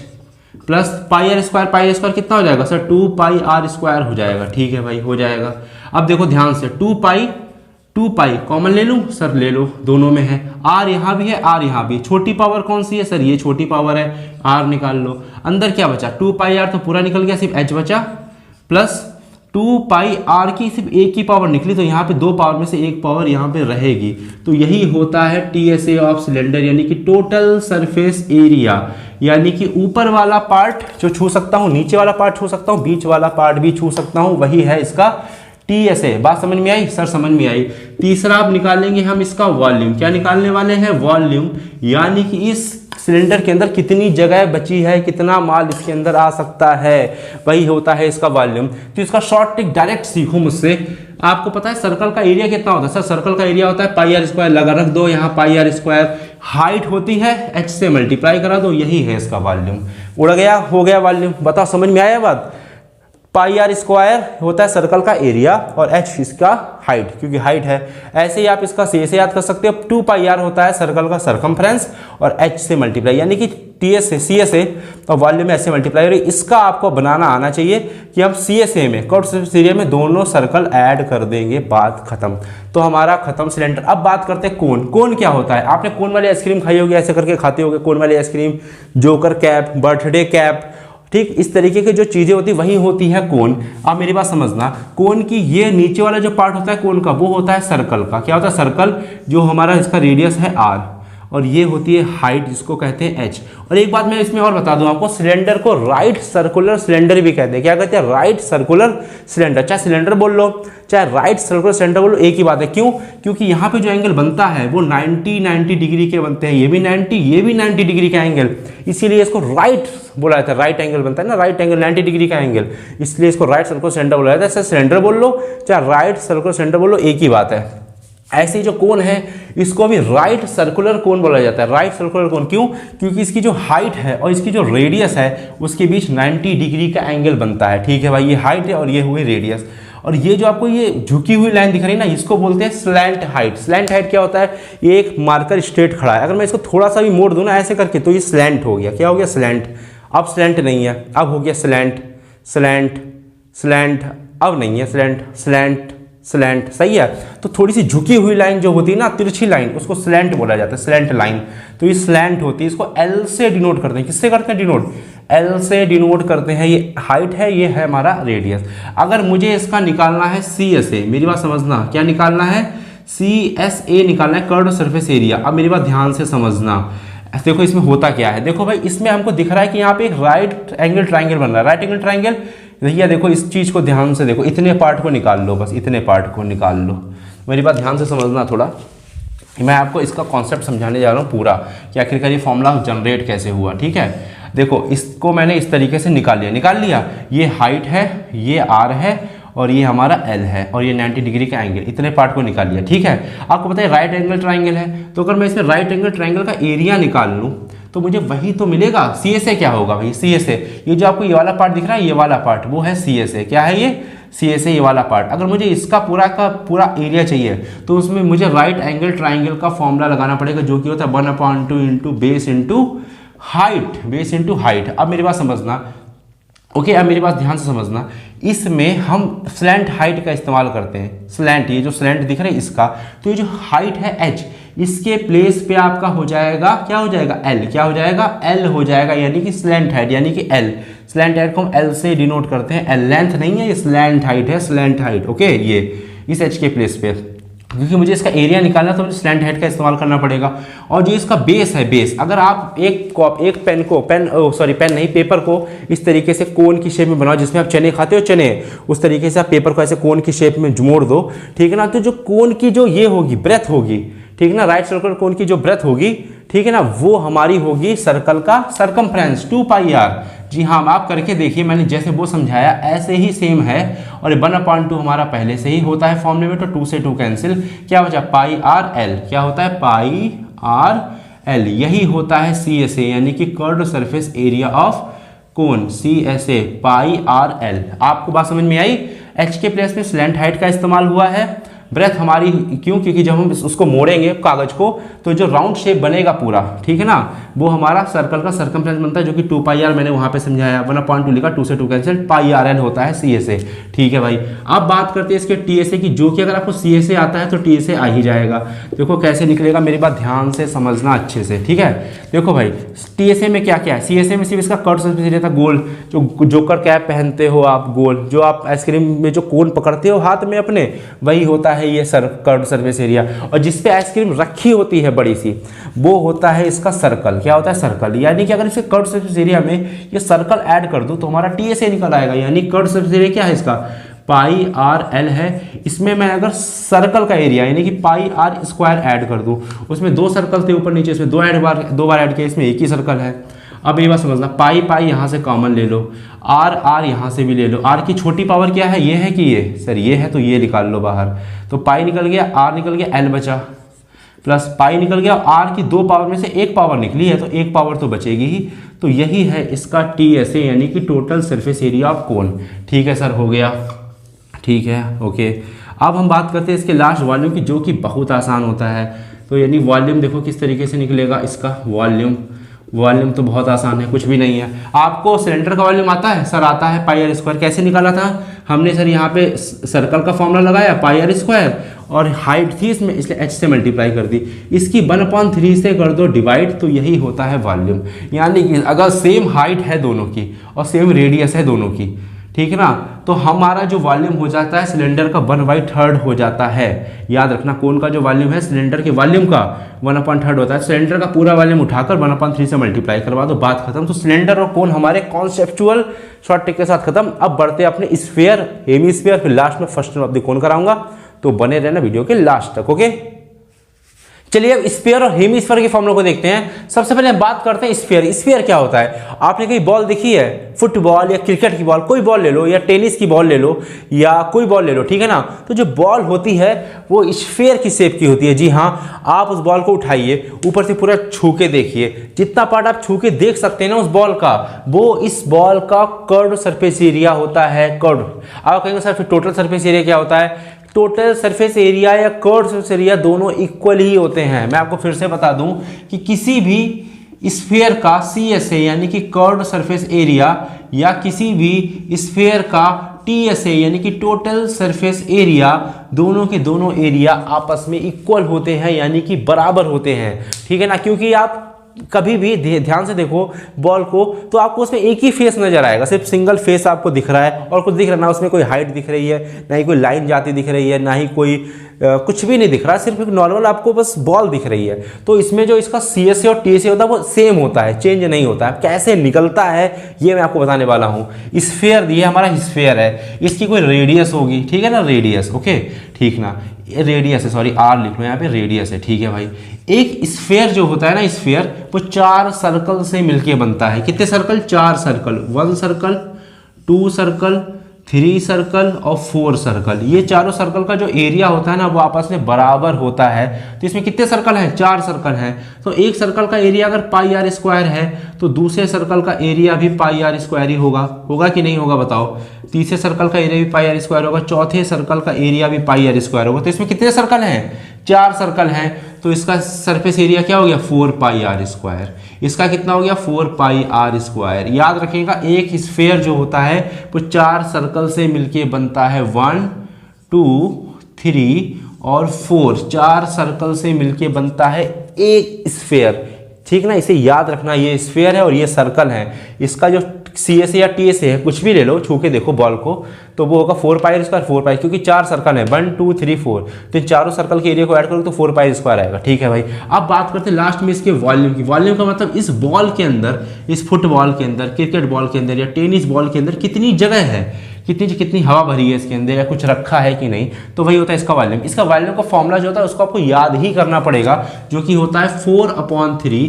plus pi R square कितना हो जाएगा सर, 2 पाई आर स्क्वायर हो जाएगा, ठीक है भाई हो जाएगा। अब देखो ध्यान से 2 पाई कॉमन ले लूं सर, ले लो, दोनों में है, आर यहाँ भी है, आर यहाँ भी, छोटी पावर कौन सी है सर, ये छोटी पावर है, आर निकाल लो। अंदर क्या बचा, 2 पाई आर तो पूरा निकल गया, सिर्फ एच बचा, प्लस 2 पाई आर की सिर्फ एक ही पावर निकली, तो यहाँ पे 2 पावर में से एक पावर यहाँ पे रहेगी। तो यही होता है TSA ऑफ सिलेंडर, यानी कि टोटल सरफेस एरिया, यानी कि ऊपर वाला पार्ट जो छू सकता हूँ, नीचे वाला पार्ट छू सकता हूँ, बीच वाला पार्ट भी छू सकता हूँ, वही है इसका TSA। बात समझ में आई सर, समझ में आई। तीसरा अब निकालेंगे हम इसका वॉल्यूम, क्या निकालने वाले हैं, वॉल्यूम, यानी कि इस सिलेंडर के अंदर कितनी जगह बची है, कितना माल इसके अंदर आ सकता है, वही होता है इसका वॉल्यूम। तो इसका शॉर्ट ट्रिक डायरेक्ट सीखो मुझसे। आपको पता है सर्कल का एरिया कितना होता है सर, सर्कल का एरिया होता है पाई आर स्क्वायर, लगा रख दो यहाँ पाई आर स्क्वायर, हाइट होती है h से मल्टीप्लाई करा दो, यही है इसका वॉल्यूम। उड़ गया, हो गया वॉल्यूम। बताओ समझ में आया बात, पाई आर स्क्वायर होता है सर्कल का एरिया और एच इसका हाइट, क्योंकि हाइट है। ऐसे ही आप इसका सी से याद कर सकते हो, 2 पाई आर होता है सर्कल का सरकमफ्रेंस और एच से मल्टीप्लाई, यानी कि टी एस से सी एस ए और वॉल्यूम में ऐसे मल्टीप्लाई। और इसका आपको बनाना आना चाहिए कि हम सी एस ए में कर्व सरफेस एरिया में दोनों सर्कल ऐड कर देंगे, बात खत्म। तो हमारा खत्म सिलेंडर। अब बात करते हैं कोन। कोन क्या होता है? आपने कोन वाली आइसक्रीम खाई होगी, ऐसे करके खाते होगे कोन वाली ice cream, joker cap, birthday cap, ठीक इस तरीके की जो चीजें होती वही होती है कोन। अब मेरी बात समझना, कोन की ये नीचे वाला जो पार्ट होता है कोन का, वो होता है सर्कल का। क्या होता है? सर्कल, जो हमारा इसका रेडियस है आर और ये होती है हाइट जिसको कहते हैं एच। और एक बात मैं इसमें और बता दूं आपको, सिलेंडर को राइट सर्कुलर सिलेंडर भी कहते हैं। क्या कहते हैं? Right circular cylinder. चाहे सिलेंडर बोल लो चाहे राइट सर्कुलर सिलेंडर बोल लो, एक ही बात है। क्यों? क्योंकि यहाँ पे जो एंगल बनता है वो 90 डिग्री के बनते हैं, ये भी 90, ये भी 90 डिग्री का एंगल, इसीलिए इसको राइट बोला जाता है। राइट एंगल बनता है ना, राइट एंगल 90 डिग्री का एंगल, इसलिए इसको राइट सर्कुलर सिलेंडर बोला जाता है। चाहे सिलेंडर बोल लो चाहे राइट सर्कुलर सिलेंडर बोल लो, एक ही बात है। ऐसे ही जो कोन है इसको भी राइट सर्कुलर कोन बोला जाता है। राइट सर्कुलर कोन क्यों? क्योंकि इसकी जो हाइट है और इसकी जो रेडियस है उसके बीच 90 डिग्री का एंगल बनता है। ठीक है भाई, ये हाइट है और ये हुई रेडियस। और ये जो आपको ये झुकी हुई लाइन दिख रही है ना, इसको बोलते हैं स्लैंट हाइट। स्लैंट हाइट क्या होता है? ये एक मार्कर स्ट्रेट खड़ा है, अगर मैं इसको थोड़ा सा भी मोड़ दूं ना ऐसे करके तो ये स्लैंट हो गया। क्या हो गया? स्लैंट। अब स्लैंट नहीं है, अब हो गया स्लैंट, स्लैंट, स्लैंट, अब नहीं है स्लैंट, स्लैंट, स्लैंट। सही है। तो थोड़ी सी झुकी हुई लाइन जो होती है ना, तिरछी लाइन, उसको स्लैंट बोला जाता है, स्लैंट लाइन। तो ये स्लैंट होती है, इसको एल से डिनोट करते हैं। किससे करते हैं डिनोट? एल से डिनोट करते हैं। ये हाइट है, ये है हमारा रेडियस। अगर मुझे इसका निकालना है सी एस ए, मेरी बात समझना, क्या निकालना है? सी एस ए निकालना है, कर्व्ड सरफेस एरिया। अब मेरी बात ध्यान से समझना, देखो इसमें होता क्या है। देखो भाई, इसमें हमको दिख रहा है कि यहाँ पे एक राइट एंगल ट्राइंगल बन रहा है। राइट एंगल ट्राइंगल, भैया देखो इस चीज़ को ध्यान से देखो, इतने पार्ट को निकाल लो, बस इतने पार्ट को निकाल लो। मेरी बात ध्यान से समझना थोड़ा, मैं आपको इसका कॉन्सेप्ट समझाने जा रहा हूँ पूरा कि आखिरकार ये फॉर्मूला जनरेट कैसे हुआ। ठीक है, देखो इसको मैंने इस तरीके से निकाल लिया। ये हाइट है, ये आर है और ये हमारा एल है और ये 90 डिग्री का एंगल, इतने पार्ट को निकाल लिया। ठीक है, आपको पता है राइट एंगल ट्राइंगल है, तो अगर मैं इसमें राइट एंगल ट्राइंगल का एरिया निकाल लूँ तो मुझे वही तो मिलेगा। सी एस ए क्या होगा भाई? सी एस ए, ये जो आपको ये वाला पार्ट दिख रहा है, ये वाला पार्ट वो है सी एस ए। क्या है ये? सी एस ए, ये वाला पार्ट। अगर मुझे इसका पूरा का पूरा एरिया चाहिए तो उसमें मुझे राइट एंगल ट्राइंगल का फॉर्मूला लगाना पड़ेगा, जो कि होता है 1/2 into base into height, base into height. अब मेरी बात समझना, ओके अब मेरी बात ध्यान से समझना, इसमें हम स्लैंट हाइट का इस्तेमाल करते हैं। स्लैंट, ये जो स्लैंट दिख रहा है इसका, तो ये जो हाइट है h, इसके प्लेस पे आपका हो जाएगा, क्या हो जाएगा? l। क्या हो जाएगा? l हो जाएगा, यानी कि स्लैंट हाइट, यानी कि l। स्लैंट हाइट को हम l से डिनोट करते हैं। l लेंथ नहीं है, ये स्लैंट हाइट है, स्लैंट हाइट। ओके, ये इस h के प्लेस पे, क्योंकि मुझे इसका एरिया निकालना तो मुझे स्लैंट हाइट का इस्तेमाल करना पड़ेगा। और जो इसका बेस है, बेस, अगर आप एक पेन नहीं, पेपर को इस तरीके से कोन की शेप में बनाओ, जिसमें आप चने खाते हो, चने, उस तरीके से आप पेपर को ऐसे कोन की शेप में मोड़ दो। ठीक है ना, तो जो कोन की जो ये होगी, ब्रेथ होगी, ठीक है ना, राइट सर्कुलर कोन की जो ब्रेथ होगी, ठीक है ना, वो हमारी होगी सर्कल का सरकमफ्रेंस 2 पाई आर। जी हाँ, आप करके देखिए, मैंने जैसे वो समझाया ऐसे ही सेम है। और 1/2 हमारा पहले से ही होता है फॉर्मूले में, तो 2 से 2 कैंसिल, क्या बचा? Pi R L. क्या होता है? Pi R L. यही होता है सी एस ए, यानी कि curved surface area of cone, C S A, pi R L. आपको बात समझ में आई? एच के प्लेस में स्लैंट हाइट का इस्तेमाल हुआ है। ब्रेथ हमारी क्यों? क्योंकि जब हम उसको मोड़ेंगे कागज को तो जो राउंड शेप बनेगा पूरा, ठीक है ना, वो हमारा सर्कल का सरकमफ्रेंस बनता है, जो कि 2 पाई आर मैंने वहां पे समझाया। 1/2 लिखा, 2 से 2 कैंसिल, पाई आर एल होता है सी एस ए। ठीक है भाई, अब बात करते हैं इसके टी एस ए की, जो कि अगर आपको सी एस ए आता है तो टी एस ए आ ही जाएगा। देखो कैसे निकलेगा, मेरी बात ध्यान से समझना अच्छे से। ठीक है, देखो भाई टी एस ए में क्या क्या है? सी एस ए में सिर्फ इसका कर्व सरफेस एरिया था, गोल, जो जोकर कैप पहनते हो आप, गोल, जो आप आइसक्रीम में जो कोन पकड़ते हो हाथ में अपने, वही होता है ये कर्व सरफेस एरिया। और जिसपे आइसक्रीम रखी होती है बड़ी सी, वो होता है इसका सर्कल। क्या होता है? सर्कल। यानी कि अगर इसके कर्व सरफेस एरिया में ये सर्कल ऐड कर दूं तो हमारा टीएसए निकल आएगा। यानी कर्व सरफेस एरिया क्या है इसका? पाई आर एल है। इसमें मैं अगर सर्कल का एरिया यानी कि पाई आर स्क्वायर ऐड कर दूं, उसमें 2 सर्कल थे ऊपर नीचे, इसमें 2 बार ऐड किया, इसमें एक ही सर्कल है। अब ये बात समझना, पाई पाई यहाँ से कॉमन ले लो, आर आर यहाँ से भी ले लो। आर की छोटी पावर क्या है? ये है कि ये, सर ये है, तो ये निकाल लो बाहर, तो पाई निकल गया, आर निकल गया, एल बचा। प्लस पाई निकल गया, आर की 2 पावर में से 1 पावर निकली है तो 1 पावर तो बचेगी ही। तो यही है इसका TSA यानी कि टोटल सरफेस एरिया ऑफ कोन। ठीक है सर, हो गया, ठीक है, ओके। अब हम बात करते हैं इसके लास्ट वॉल्यूम की, जो कि बहुत आसान होता है। तो यानी वॉल्यूम देखो किस तरीके से निकलेगा इसका वॉल्यूम तो बहुत आसान है, कुछ भी नहीं है। आपको सिलेंडर का वॉल्यूम आता है सर? आता है। पाई आर स्क्वायर कैसे निकाला था हमने सर? यहाँ पे सर्कल का फॉर्मूला लगाया पाई आर स्क्वायर, और हाइट थी इसमें इसलिए h से मल्टीप्लाई कर दी, इसकी 1/3 से कर दो डिवाइड, तो यही होता है वॉल्यूम। यानी कि अगर सेम हाइट है दोनों की और सेम रेडियस है दोनों की, ठीक है ना, तो हमारा जो वॉल्यूम हो जाता है सिलेंडर का 1/3 हो जाता है। याद रखना, कोन का जो वॉल्यूम है सिलेंडर के वॉल्यूम का 1/3 होता है। सिलेंडर का पूरा वॉल्यूम उठाकर 1/3 से मल्टीप्लाई करवा दो, बात खत्म। तो सिलेंडर और कोन हमारे कॉन्सेप्चुअल शॉर्ट ट्रिक के साथ खत्म। अब बढ़ते अपने स्फीयर, हेमीस्फीयर, फिर लास्ट में फर्स्ट ऑफ द कोन कराऊंगा, तो बने रहना वीडियो के लास्ट तक, ओके। चलिए अब स्फीयर और हेमीस्फीयर के फॉर्मूला को देखते हैं। सबसे पहले हम बात करते हैं स्फीयर। स्फीयर क्या होता है? आपने कहीं बॉल देखी है, फुटबॉल या क्रिकेट की बॉल, कोई बॉल ले लो, या टेनिस की बॉल ले लो, या कोई बॉल ले लो, ठीक है ना। तो जो बॉल होती है वो स्फीयर की शेप की होती है। जी हाँ, आप उस बॉल को उठाइए, ऊपर से पूरा छू के देखिए, जितना पार्ट आप छू के देख सकते हैं ना उस बॉल का, वो इस बॉल का कर्व सरफेस एरिया होता है। कर्व, आप कहेंगे सर फिर टोटल सरफेस एरिया क्या होता है? टोटल सरफेस एरिया या कर्व सरफेस एरिया दोनों इक्वल ही होते हैं। मैं आपको फिर से बता दूं कि किसी भी स्फीयर का CSA यानी कि कर्व सरफेस एरिया, या किसी भी स्फीयर का TSA यानी कि टोटल सरफेस एरिया, दोनों के दोनों एरिया आपस में इक्वल होते हैं, यानी कि बराबर होते हैं, ठीक है ना। क्योंकि आप कभी भी ध्यान से देखो बॉल को, तो आपको उसमें एक ही फेस नजर आएगा, सिर्फ सिंगल फेस आपको दिख रहा है, और कुछ दिख रहा है ना, उसमें कोई हाइट दिख रही है, ना ही कोई लाइन जाती दिख रही है, ना ही कोई कुछ भी नहीं दिख रहा है, सिर्फ एक नॉर्मल आपको बस बॉल दिख रही है। तो इसमें जो इसका CSA और TSA होता है वो सेम होता है, चेंज नहीं होता है। कैसे निकलता है ये मैं आपको बताने वाला हूँ। स्फीयर, ये हमारा स्फीयर है, इसकी कोई रेडियस होगी, ठीक है ना, रेडियस, ओके, ठीक ना, रेडियस है, सॉरी R लिख लो यहाँ पे, रेडियस है, ठीक है भाई। एक स्फीयर जो होता है ना, स्फीयर वो 4 सर्कल से मिलके बनता है। कितने circle? 4 circle, 1 circle, 2 circle, 3 circle और 4 सर्कल। ये चारों सर्कल का जो एरिया होता है ना वो आपस में बराबर होता है। तो इसमें कितने सर्कल हैं? 4 सर्कल हैं। तो एक सर्कल का एरिया अगर पाई आर स्क्वायर है तो दूसरे सर्कल का एरिया भी पाई आर स्क्वायर ही होगा। होगा कि नहीं होगा बताओ? तीसरे सर्कल का एरिया भी पाई आर स्क्वायर होगा, चौथे सर्कल का एरिया भी पाई आर स्क्वायर होगा। तो इसमें कितने सर्कल हैं? 4 सर्कल हैं। तो इसका सरफेस एरिया क्या हो गया? 4 पाई आर स्क्वायर। इसका कितना हो गया? 4 पाई आर स्क्वायर। याद रखिएगा, एक स्फीयर जो होता है वो 4 सर्कल से मिलके बनता है। 1 2 3 और 4, 4 सर्कल से मिलके बनता है एक स्फीयर, ठीक ना। इसे याद रखना, ये स्फीयर है और ये सर्कल है। इसका जो CSA या TSA है, कुछ भी ले लो, छू के देखो बॉल को, तो वो होगा 4 पाई स्क्वायर, 4 पाई, क्योंकि 4 सर्कल है, 1 2 3 4, तो इन चारों सर्कल के एरिया को ऐड करो तो 4 पाई स्क्वायर आएगा, ठीक है भाई। अब बात करते हैं लास्ट में इसके वॉल्यूम की। वॉल्यूम का मतलब इस बॉल के अंदर, इस फुटबॉल के अंदर, क्रिकेट बॉल के अंदर या टेनिस बॉल के अंदर कितनी जगह है, कितनी हवा भरी है इसके अंदर, या कुछ रखा है कि नहीं, तो वही होता है इसका वॉल्यूम। इसका वॉल्यूम का फॉर्मूला जो होता है उसको आपको याद ही करना पड़ेगा, जो कि होता है 4/3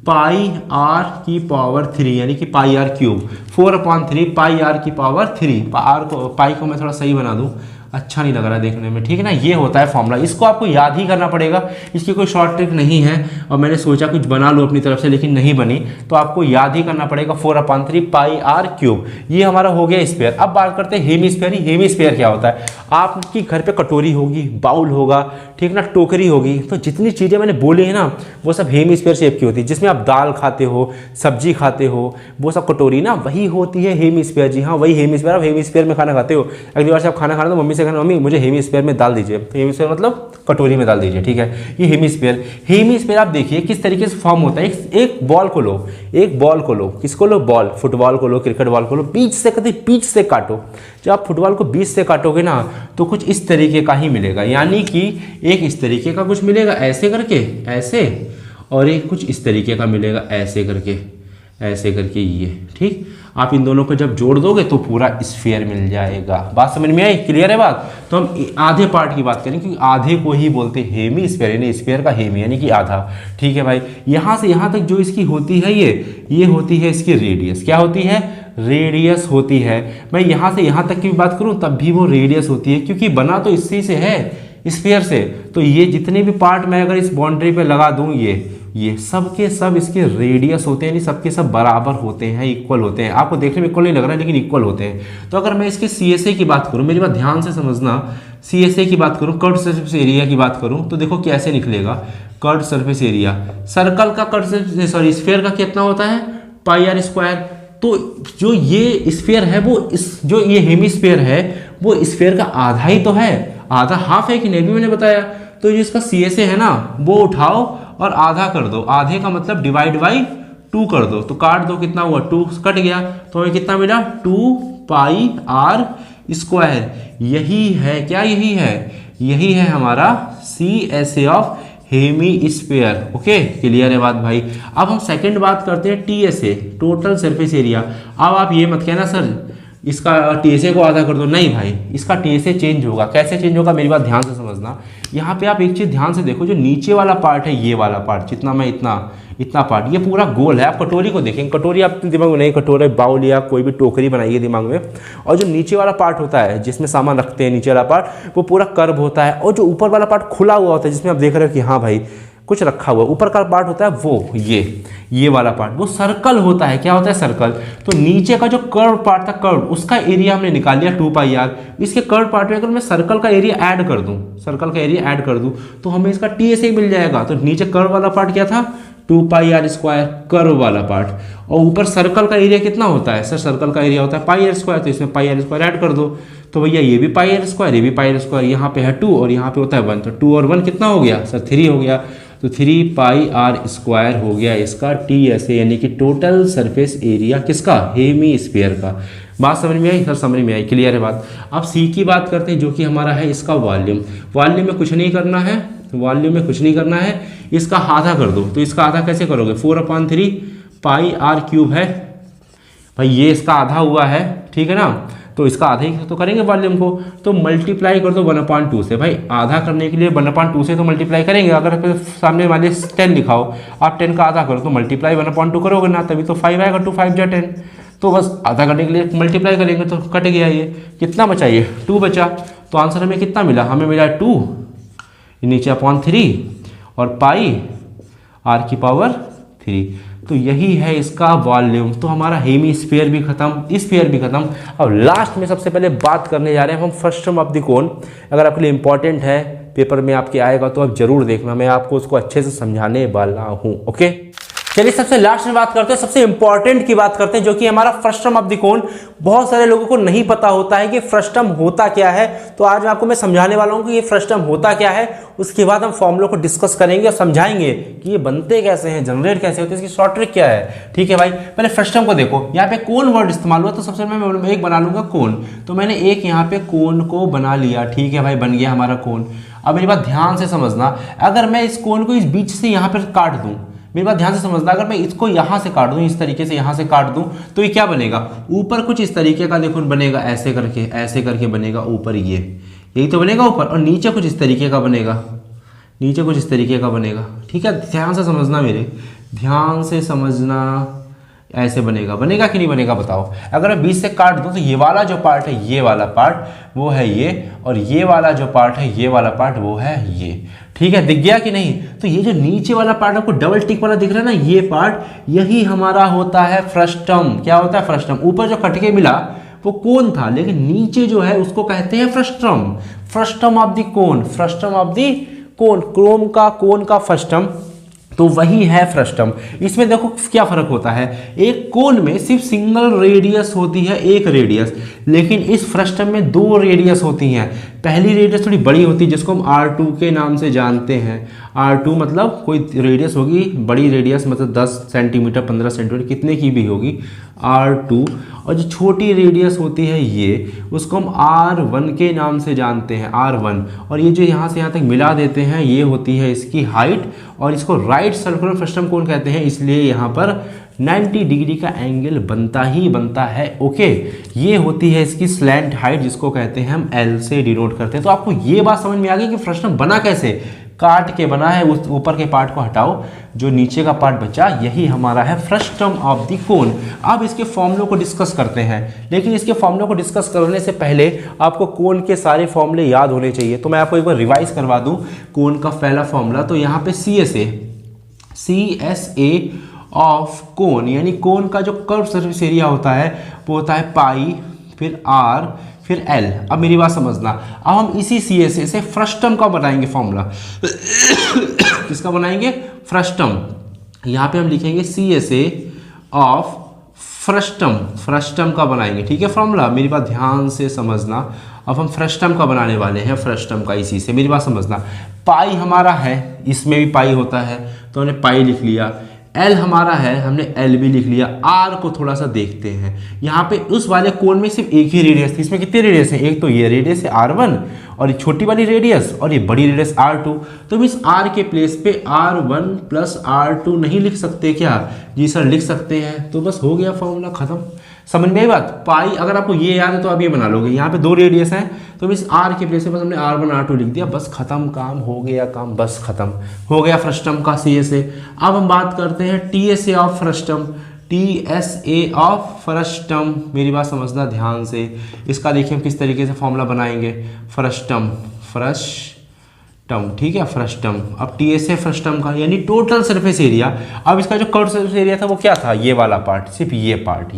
पाई आर की पावर 3, यानी कि पाई आर क्यूब। 4/3 पाई आर की पावर 3। पाई को मैं थोड़ा सही बना दूं, अच्छा नहीं लग रहा है देखने में, ठीक है ना। ये होता है फॉर्मूला, इसको आपको याद ही करना पड़ेगा। इसकी कोई शॉर्ट ट्रिक नहीं है, और मैंने सोचा कुछ बना लूँ अपनी तरफ से, लेकिन नहीं बनी, तो आपको याद ही करना पड़ेगा 4/3 पाई आर क्यूब। ये हमारा हो गया स्फीयर। अब बात करते हैं हेमीस्फीयर। हेमीस्फीयर क्या होता है? आपकी घर पे कटोरी होगी, बाउल होगा, ठीक ना, टोकरी होगी, तो जितनी चीज़ें मैंने बोली है ना वो सब हेमीस्फीयर शेप की होती है। जिसमें आप दाल खाते हो, सब्जी खाते हो, वो सब कटोरी ना वही होती है हेमीस्फीयर। जी हाँ, वही हेमीस्फीयर। आप हेमीस्फीयर में खाना खाते हो, अगली बार से आप खाना खाना तो मम्मी से कहना, मम्मी मुझे हेमीस्फीयर में डाल दीजिए। तो हेमीस्फीयर मतलब कटोरी में डाल दीजिए, ठीक है। ये हेमीस्फीयर। हेमीस्फीयर आप देखिए किस तरीके से फॉर्म होता है। एक बॉल को लो, एक बॉल को लो, किसको लो? बॉल, फुटबॉल को लो, क्रिकेट बॉल को लो, बीच से, कभी बीच से काटो। जब आप फुटबॉल को बीच से काटोगे ना तो कुछ इस तरीके का ही मिलेगा, यानी कि एक इस तरीके का कुछ मिलेगा ऐसे करके, ऐसे, और एक कुछ इस तरीके का मिलेगा ऐसे करके, ऐसे करके, ये ठीक। आप इन दोनों को जब जोड़ दोगे तो पूरा स्फीयर मिल जाएगा। बात समझ में आई? क्लियर है बात? तो हम आधे पार्ट की बात करें, क्योंकि आधे को ही बोलते हैं हेमी स्फीयर, यानी स्फीयर का हेमी यानी कि आधा, ठीक है भाई। यहाँ से यहाँ तक जो इसकी होती है ये होती है इसकी रेडियस। क्या होती है? रेडियस होती है। मैं यहाँ से यहाँ तक की बात करूँ तब भी वो रेडियस होती है, क्योंकि बना तो इसी से है, स्फीयर से। तो ये जितने भी पार्ट मैं अगर इस बाउंड्री पे लगा दूं, ये सब के सब इसके रेडियस होते हैं, सब के सब बराबर होते हैं, इक्वल होते हैं। आपको देखने में इक्वल नहीं लग रहा है लेकिन इक्वल होते हैं। तो अगर मैं इसके CSA की बात करूं, मेरी बात ध्यान से समझना, CSA की बात करूं, कर्व्ड सरफेस एरिया की बात करूं, तो देखो कैसे निकलेगा कर्व्ड सरफेस एरिया। सर्कल का स्फीयर का कितना होता है, पाई आर स्क्वायर। तो जो ये स्फीयर है वो जो ये हेमिस्फीयर है वो स्फीयर का आधा ही तो है, आधा हाफ है कि नहीं भी मैंने बताया। तो जो इसका CSA है ना वो उठाओ और आधा कर दो, आधे का मतलब डिवाइड बाई 2 कर दो, तो काट दो, कितना हुआ 2 कट गया, तो हमें कितना मिला 2 पाई आर स्क्वायर। यही है क्या, यही है हमारा CSA of hemisphere. Okay, clear है बात भाई। अब हम सेकंड बात करते हैं TSA, टोटल सरफेस एरिया। अब आप ये मत कहना सर इसका TSA को आधा कर दो, नहीं भाई, इसका TSA चेंज होगा। कैसे चेंज होगा, मेरी बात ध्यान से समझना। यहाँ पे आप एक चीज ध्यान से देखो, जो नीचे वाला पार्ट है, ये वाला पार्ट, जितना मैं इतना पार्ट, ये पूरा गोल है। आप कटोरी को देखेंगे, कटोरी आपके दिमाग में नहीं, कटोरी बाउल या कोई भी टोकरी बनाइए दिमाग में, और जो नीचे वाला पार्ट होता है जिसमें सामान रखते हैं, नीचे वाला पार्ट वो पूरा कर्व होता है, और जो ऊपर वाला पार्ट खुला हुआ होता है जिसमें आप देख रहे हो कि हाँ भाई कुछ रखा हुआ, ऊपर का पार्ट होता है वो ये वाला पार्ट, वो सर्कल होता है। क्या होता है, सर्कल। तो नीचे का जो कर्व पार्ट था, कर्व, उसका एरिया हमने निकाल लिया 2 पाई आर। इसके कर्व पार्ट में अगर मैं सर्कल का एरिया ऐड कर दूं, तो हमें इसका TSA मिल जाएगा। तो नीचे कर्व वाला पार्ट क्या था, 2 पाई आर स्क्वायर, कर्व वाला पार्ट, और ऊपर सर्कल का एरिया कितना होता है सर, सर्कल का एरिया होता है पाई आर स्क्वायर, तो इसमें पाई आर स्क्वायर ऐड कर दो। तो भैया ये भी पाई आर स्क्वायर, ये भी पाई आर स्क्वायर, यहाँ पे है 2 और यहाँ पे होता है 1, तो 2 और 1 कितना हो गया सर, 3 हो गया। तो 3 पाई आर स्क्वायर हो गया इसका TSA, यानी कि टोटल सरफेस एरिया किसका, हेमिस्फीयर का। बात समझ में आई सर, समझ में आई, क्लियर है बात। अब C की बात करते हैं, जो कि हमारा है इसका वॉल्यूम। वॉल्यूम में कुछ नहीं करना है, इसका आधा कर दो। तो इसका आधा कैसे करोगे, 4/3 पाई आर क्यूब है भाई, ये इसका आधा हुआ है, ठीक है ना। तो इसका आधा ही तो करेंगे वॉल्यूम को, तो मल्टीप्लाई कर दो 1/2 से। भाई आधा करने के लिए 1/2 से तो मल्टीप्लाई करेंगे। अगर सामने वाले 10 लिखाओ, आप 10 का आधा करो तो मल्टीप्लाई 1/2 करोगे ना, तभी तो 5 आएगा, 2 5 जा 10। तो बस आधा करने के लिए मल्टीप्लाई करेंगे तो कट गया, ये कितना बचा, ये 2 बचा। तो आंसर हमें कितना मिला, हमें मिला 2 नीचे (3) और पाई आर की पावर 3। तो यही है इसका वॉल्यूम। तो हमारा हेमिस्फीयर भी खत्म, स्फीयर भी खत्म। अब लास्ट में सबसे पहले बात करने जा रहे हैं हम फ्रस्टम ऑफ द कोन। अगर आपके लिए इंपॉर्टेंट है, पेपर में आपके आएगा तो आप जरूर देखना, मैं आपको उसको अच्छे से समझाने वाला हूं। ओके, चलिए सबसे लास्ट में बात करते हैं, सबसे इंपॉर्टेंट की बात करते हैं, जो कि हमारा फ्रस्टम ऑफ द कोन। बहुत सारे लोगों को नहीं पता होता है कि फ्रस्टम होता क्या है, तो आज आपको मैं समझाने वाला हूं कि ये फ्रस्टम होता क्या है। उसके बाद हम फॉर्मूलों को डिस्कस करेंगे और समझाएंगे कि ये बनते कैसे हैं, जनरेट कैसे होते हैं, इसकी शॉर्ट ट्रिक क्या है। ठीक है भाई, पहले फ्रस्टम को देखो। यहाँ पे कोन वर्ड इस्तेमाल हुआ, तो सबसे पहले मैं एक बना लूंगा कोन। तो मैंने एक यहाँ पे कोन को बना लिया, ठीक है भाई, बन गया हमारा कोन। अब मेरी बात ध्यान से समझना, अगर मैं इस कोन को इस बीच से यहाँ पर काट दूं, मेरी बात ध्यान से समझना, अगर मैं इसको यहाँ से काट दूं, इस तरीके से यहाँ से काट दूं, तो ये क्या बनेगा, ऊपर कुछ इस तरीके का देखो बनेगा, ऐसे करके बनेगा ऊपर, यही तो बनेगा ऊपर। और नीचे कुछ इस तरीके का बनेगा, नीचे कुछ इस तरीके का बनेगा। ठीक है, ध्यान से समझना, मेरे ध्यान से समझना, ऐसे बनेगा कि नहीं बनेगा बताओ। अगर मैं बीच से काट दूं तो ये वाला जो पार्ट है, ये वाला पार्ट वो है ये, और ये वाला जो पार्ट है, ये वाला पार्ट वो है ये। ठीक है, दिख गया कि नहीं। तो ये जो नीचे वाला पार्ट आपको डबल टिक वाला दिख रहा है ना, ये पार्ट, यही हमारा होता है फ्रस्टम। क्या होता है, फ्रस्टम। ऊपर जो कटके मिला वो कोन था, लेकिन नीचे जो है उसको कहते हैं frustum. Frustum of the cone, frustum of the cone, cone का फ्रस्टम, तो वही है फ्रस्टम। इसमें देखो क्या फर्क होता है, एक कोन में सिर्फ सिंगल रेडियस होती है, एक रेडियस, लेकिन इस फ्रस्टम में 2 रेडियस होती हैं। पहली रेडियस थोड़ी बड़ी होती है, जिसको हम R2 के नाम से जानते हैं। R2 मतलब कोई रेडियस होगी, बड़ी रेडियस मतलब 10 सेंटीमीटर 15 सेंटीमीटर कितने की भी होगी, R2। और जो छोटी रेडियस होती है ये, उसको हम R1 के नाम से जानते हैं, R1। और ये जो यहाँ से यहाँ तक मिला देते हैं, ये होती है इसकी हाइट, और इसको राइट सर्कुलर फ्रस्टम कोन कहते हैं। इसलिए यहाँ पर 90 डिग्री का एंगल बनता ही बनता है। ओके, ये होती है इसकी स्लैंट हाइट, जिसको कहते हैं हम L से डिनोट करते हैं। तो आपको ये बात समझ में आ गई कि फ्रस्टम बना कैसे। काट के बना है, उस ऊपर के पार्ट को हटाओ, जो नीचे का पार्ट बचा यही हमारा है फ्रस्टम ऑफ द कोन। अब इसके फॉर्मूलों को डिस्कस करते हैं, लेकिन इसके फॉर्मूलों को डिस्कस करने से पहले आपको कोन के सारे फॉर्मूले याद होने चाहिए। तो मैं आपको एक बार रिवाइज करवा दूं कोन का पहला फॉर्मूला। तो यहाँ पे CSA ऑफ कोन, यानी कोन का जो कर्व सरफेस एरिया होता है वो होता है पाई, फिर R, फिर L। अब मेरी बात समझना, अब हम इसी CSA से फ्रस्टम का बनाएंगे फॉर्मूला। किसका बनाएंगे? फ्रस्टम। यहाँ पे हम लिखेंगे CSA ऑफ फ्रस्टम, फ्रस्टम का बनाएंगे, ठीक है फॉर्मूला। मेरी बात ध्यान से समझना, अब हम फ्रस्टम का बनाने वाले हैं, फ्रस्टम का इसी से। मेरी बात समझना, पाई हमारा है, इसमें भी पाई होता है तो हमने पाई लिख लिया। L हमारा है, हमने L भी लिख लिया। R को थोड़ा सा देखते हैं, यहाँ पे उस वाले कोण में सिर्फ एक ही रेडियस थी, इसमें कितने रेडियस है? एक तो ये रेडियस है R1 और ये छोटी वाली रेडियस और ये बड़ी रेडियस R2। तो हम इस R के प्लेस पे R1 प्लस R2 नहीं लिख सकते क्या? जी सर लिख सकते हैं। तो बस हो गया फॉर्मूला खत्म। समझ में आई बात? पाई अगर आपको ये याद है तो आप ये बना लोगे। यहाँ पे दो रेडियस हैं तो हम इस R के प्लेस पे बस हमने R1 R2 लिख दिया, बस खत्म, काम हो गया, काम बस खत्म हो गया फ्रस्टम का CSA। अब हम बात करते हैं TSA of frustum, TSA of frustum. मेरी बात समझना ध्यान से, इसका देखिए हम किस तरीके से फॉर्मूला बनाएंगे। फ्रस्टम, फ्रस्टम, ठीक है फ्रस्टम। अब TSA फ्रस्टम का यानी टोटल सरफेस एरिया। अब इसका जो कर्व सरफेस एरिया था वो क्या था? ये वाला पार्ट, सिर्फ ये पार्ट,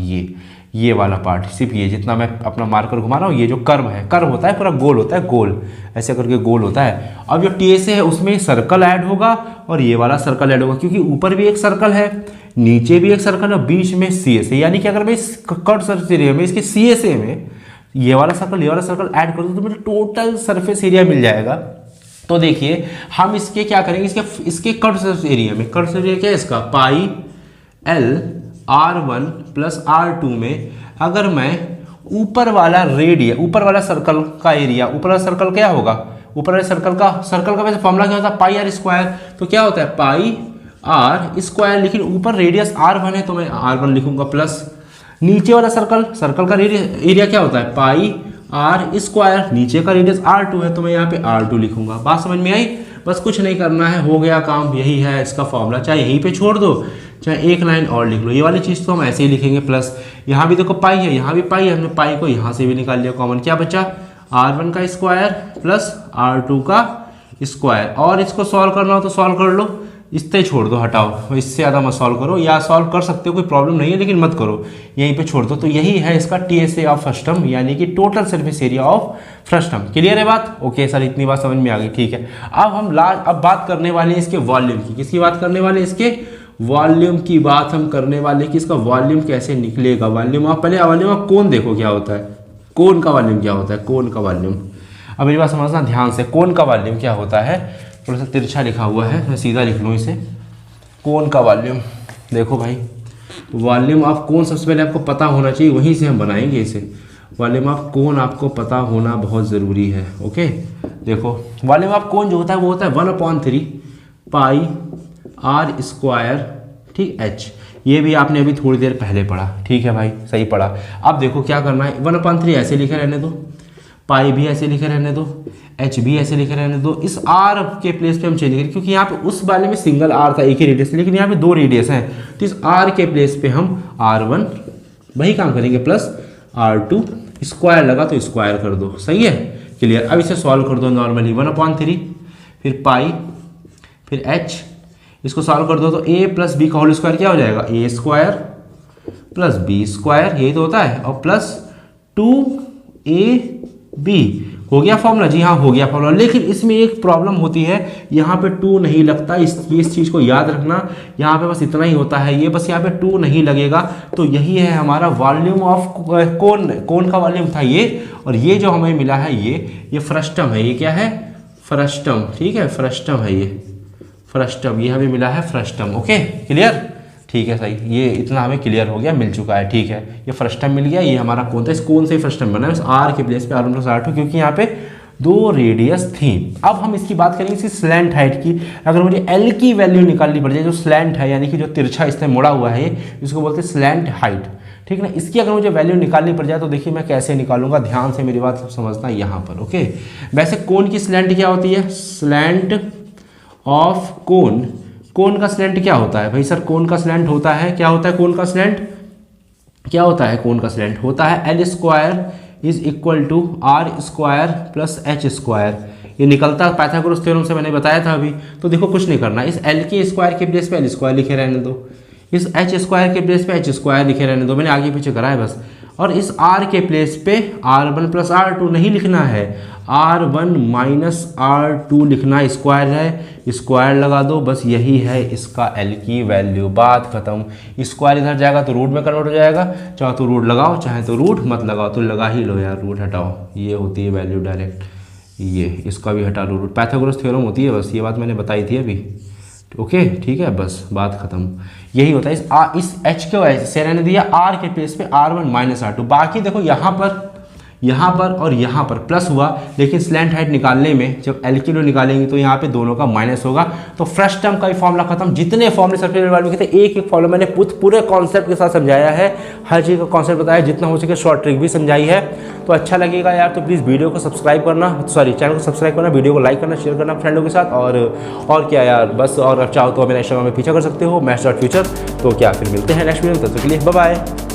ये वाला पार्ट, सिर्फ ये, जितना मैं अपना मार्कर घुमा रहा हूँ, ये जो कर्व है, कर्व होता है पूरा गोल होता है, गोल ऐसे करके गोल होता है। अब जो TSA है उसमें सर्कल ऐड होगा और ये वाला सर्कल ऐड होगा, क्योंकि ऊपर भी एक सर्कल है, नीचे भी एक सर्कल है, बीच में CSA। यानी कि अगर मैं इस कर्व सरफेस एरिया में इसके CSA में ये वाला सर्कल ऐड कर दूँ तो मुझे टोटल सरफेस एरिया मिल जाएगा। तो देखिए हम इसके क्या करेंगे, इसके कर्व सरफेस एरिया में, कर्व सरफेस एरिया क्या है इसका? पाई L R1 प्लस R2 में अगर मैं ऊपर वाला रेडियस, ऊपर वाला सर्कल का एरिया, ऊपर वाला सर्कल क्या होगा? ऊपर वाले सर्कल का वैसे फॉर्मूला क्या होता है? पाई R स्क्वायर। तो क्या होता है? पाई R स्क्वायर, लेकिन ऊपर रेडियस R1 है तो मैं R1 लिखूंगा, प्लस नीचे वाला सर्कल का एरिया क्या होता है? पाई R स्क्वायर, नीचे का रेडियस R2 है तो मैं यहाँ पे R2 लिखूंगा। बात समझ में आई? बस कुछ नहीं करना है, हो गया काम, यही है इसका फॉर्मूला। चाहे यहीं पे छोड़ दो, चाहे एक लाइन और लिख लो, ये वाली चीज़ तो हम ऐसे ही लिखेंगे। प्लस यहाँ भी देखो पाई है, यहाँ भी पाई है, हमने पाई को यहाँ से भी निकाल लिया कॉमन। क्या बचा? R1 का स्क्वायर प्लस R2 का स्क्वायर। और इसको सॉल्व करना हो तो सॉल्व कर लो, इससे छोड़ दो, हटाओ, इससे ज़्यादा मत सॉल्व करो, या सॉल्व कर सकते हो कोई प्रॉब्लम नहीं है, लेकिन मत करो, यहीं पे छोड़ दो। तो यही है इसका TSA ऑफ फ्रस्टम, यानी कि total surface area of frustum. Clear है बात? ओके सर, इतनी बात समझ में आ गई, ठीक है। अब हम अब बात करने वाले हैं इसके वॉल्यूम की। किसकी बात करने वाले हैं? इसके वॉल्यूम की बात हम करने वाले कि इसका वॉल्यूम कैसे निकलेगा। वॉल्यूम आप पहले वॉल्यूम आप कोन देखो क्या होता है, कोन का वॉल्यूम क्या होता है, कोन का वॉल्यूम। अब मेरी बात समझना ध्यान से, कोन का वॉल्यूम क्या होता है? थोड़ा सा तिरछा लिखा हुआ है, मैं सीधा लिख लूँ इसे। कोन का वॉल्यूम, देखो भाई, वॉल्यूम ऑफ कोन सबसे पहले आपको पता होना चाहिए, वहीं से हम बनाएंगे इसे। वॉल्यूम ऑफ कोन आपको पता होना बहुत ज़रूरी है। ओके, देखो वॉल्यूम ऑफ कोन जो होता है वो होता है 1/3 पाई R स्क्वायर, ठीक, H। ये भी आपने अभी थोड़ी देर पहले पढ़ा, ठीक है भाई, सही पढ़ा। अब देखो क्या करना है, 1/3 ऐसे लिखे रहने दो, पाई भी ऐसे लिखे रहने दो, H भी ऐसे लिखे रहने दो। इस R के प्लेस पे हम चेंज करेंगे, क्योंकि यहाँ पे उस वाले में सिंगल R था, एक ही रेडियस, लेकिन यहाँ पे दो रेडियस हैं, तो इस R के प्लेस पे हम R1 वही काम करेंगे, प्लस R2 स्क्वायर लगा तो स्क्वायर कर दो, सही है, क्लियर। अब इसे सॉल्व कर दो नॉर्मली, 1/3 फिर पाई फिर H, इसको सॉल्व कर दो तो A प्लस B का होल स्क्वायर क्या हो जाएगा? A square plus B square, यही तो होता है, और प्लस 2AB। हो गया फॉर्मूला? जी हाँ, हो गया फॉर्मूला। लेकिन इसमें एक प्रॉब्लम होती है, यहाँ पे 2 नहीं लगता, इस चीज़ को याद रखना। यहाँ पे बस इतना ही होता है, ये बस यहाँ पे 2 नहीं लगेगा। तो यही है हमारा वॉल्यूम ऑफ कोन का वॉल्यूम था ये, और ये जो हमें मिला है ये फ्रस्टम है। ये क्या है? फ्रस्टम, ठीक है, फ्रस्टम है ये, फ्रस्टम, ये हमें मिला है फ्रस्टम। ओके, क्लियर, ठीक है, सही, ये इतना हमें क्लियर हो गया, मिल चुका है, ठीक है। ये फ्रस्टम मिल गया, ये हमारा कोन था, इस कोन से ही फ्रस्टम बना है, इस R के प्लेस पे R1 प्लस R2, क्योंकि यहाँ पे दो रेडियस थी। अब हम इसकी बात करेंगे इसकी स्लैंट हाइट की। अगर मुझे L की वैल्यू निकालनी पड़ जाए, जो स्लैंट है यानी कि जो तिरछा इसने मुड़ा हुआ है, इसको बोलते हैं स्लैंट हाइट, ठीक ना। इसकी अगर मुझे वैल्यू निकालनी पड़ जाए तो देखिए मैं कैसे निकालूंगा, ध्यान से मेरी बात समझना यहाँ पर। ओके, वैसे कोन की स्लैंट क्या होती है? Slant of cone. कोन का स्लैंट क्या होता है भाई सर? कोन का स्लैंट होता है, क्या होता है कोन का स्लैंट? क्या होता है कोन का स्लैंट? होता है L square is equal to R square plus H square. ये निकलता है पाइथागोरस थ्योरम से, मैंने बताया था अभी। तो देखो कुछ नहीं करना, इस एल के स्क्वायर के प्लेस पे एल स्क्वायर लिखे रहने दो, इस एच स्क्वायर के प्लेस पे एच स्क्वायर लिखे रहने दो, मैंने आगे पीछे करा है बस। और इस आर के प्लेस पे R1 प्लस R2 नहीं लिखना है, R1 माइनस R2 लिखना, स्क्वायर है स्क्वायर लगा दो, बस यही है इसका L की वैल्यू, बात खत्म। स्क्वायर इधर जाएगा तो रूट में कन्वर्ट हो जाएगा, चाहे तो रूट लगाओ चाहे तो रूट मत लगाओ, तो लगा ही लो यार, रूट हटाओ, ये होती है वैल्यू डायरेक्ट। ये इसका भी हटा लो रूट, पाइथागोरस थ्योरम होती है बस, ये बात मैंने बताई थी अभी। ओके ठीक है, बस बात खत्म। यही होता है इस एच के वजह से रहने दिया, आर के प्लेस पे R1 माइनस R2। बाकी देखो यहाँ पर और यहाँ पर प्लस हुआ, लेकिन स्लैंट हाइट निकालने में जब एल की वैल्यू निकालेंगे तो यहाँ पे दोनों का माइनस होगा, तो फर्स्ट टर्म का भी फॉर्मूला खत्म। जितने फॉर्मूले सरफेस एरिया वाले के थे, एक एक फॉर्मूला मैंने पूरे कॉन्सेप्ट के साथ समझाया है, हर चीज़ का कॉन्सेप्ट बताया, जितना हो सके शॉर्ट ट्रिक भी समझाई है। तो अच्छा लगेगा यार तो प्लीज़ वीडियो को सब्सक्राइब करना, सॉरी चैनल को सब्सक्राइब करना, वीडियो को लाइक करना, शेयर करना फ्रेंडों के साथ। और क्या यार बस, और चाहो तो मेरे इंस्टाग्राम में पीछा कर सकते हो मैथ्स.फ्यूचर। तो क्या फिर मिलते हैं नेक्स्ट वीडियो में, तब तक के लिए बाय बाय।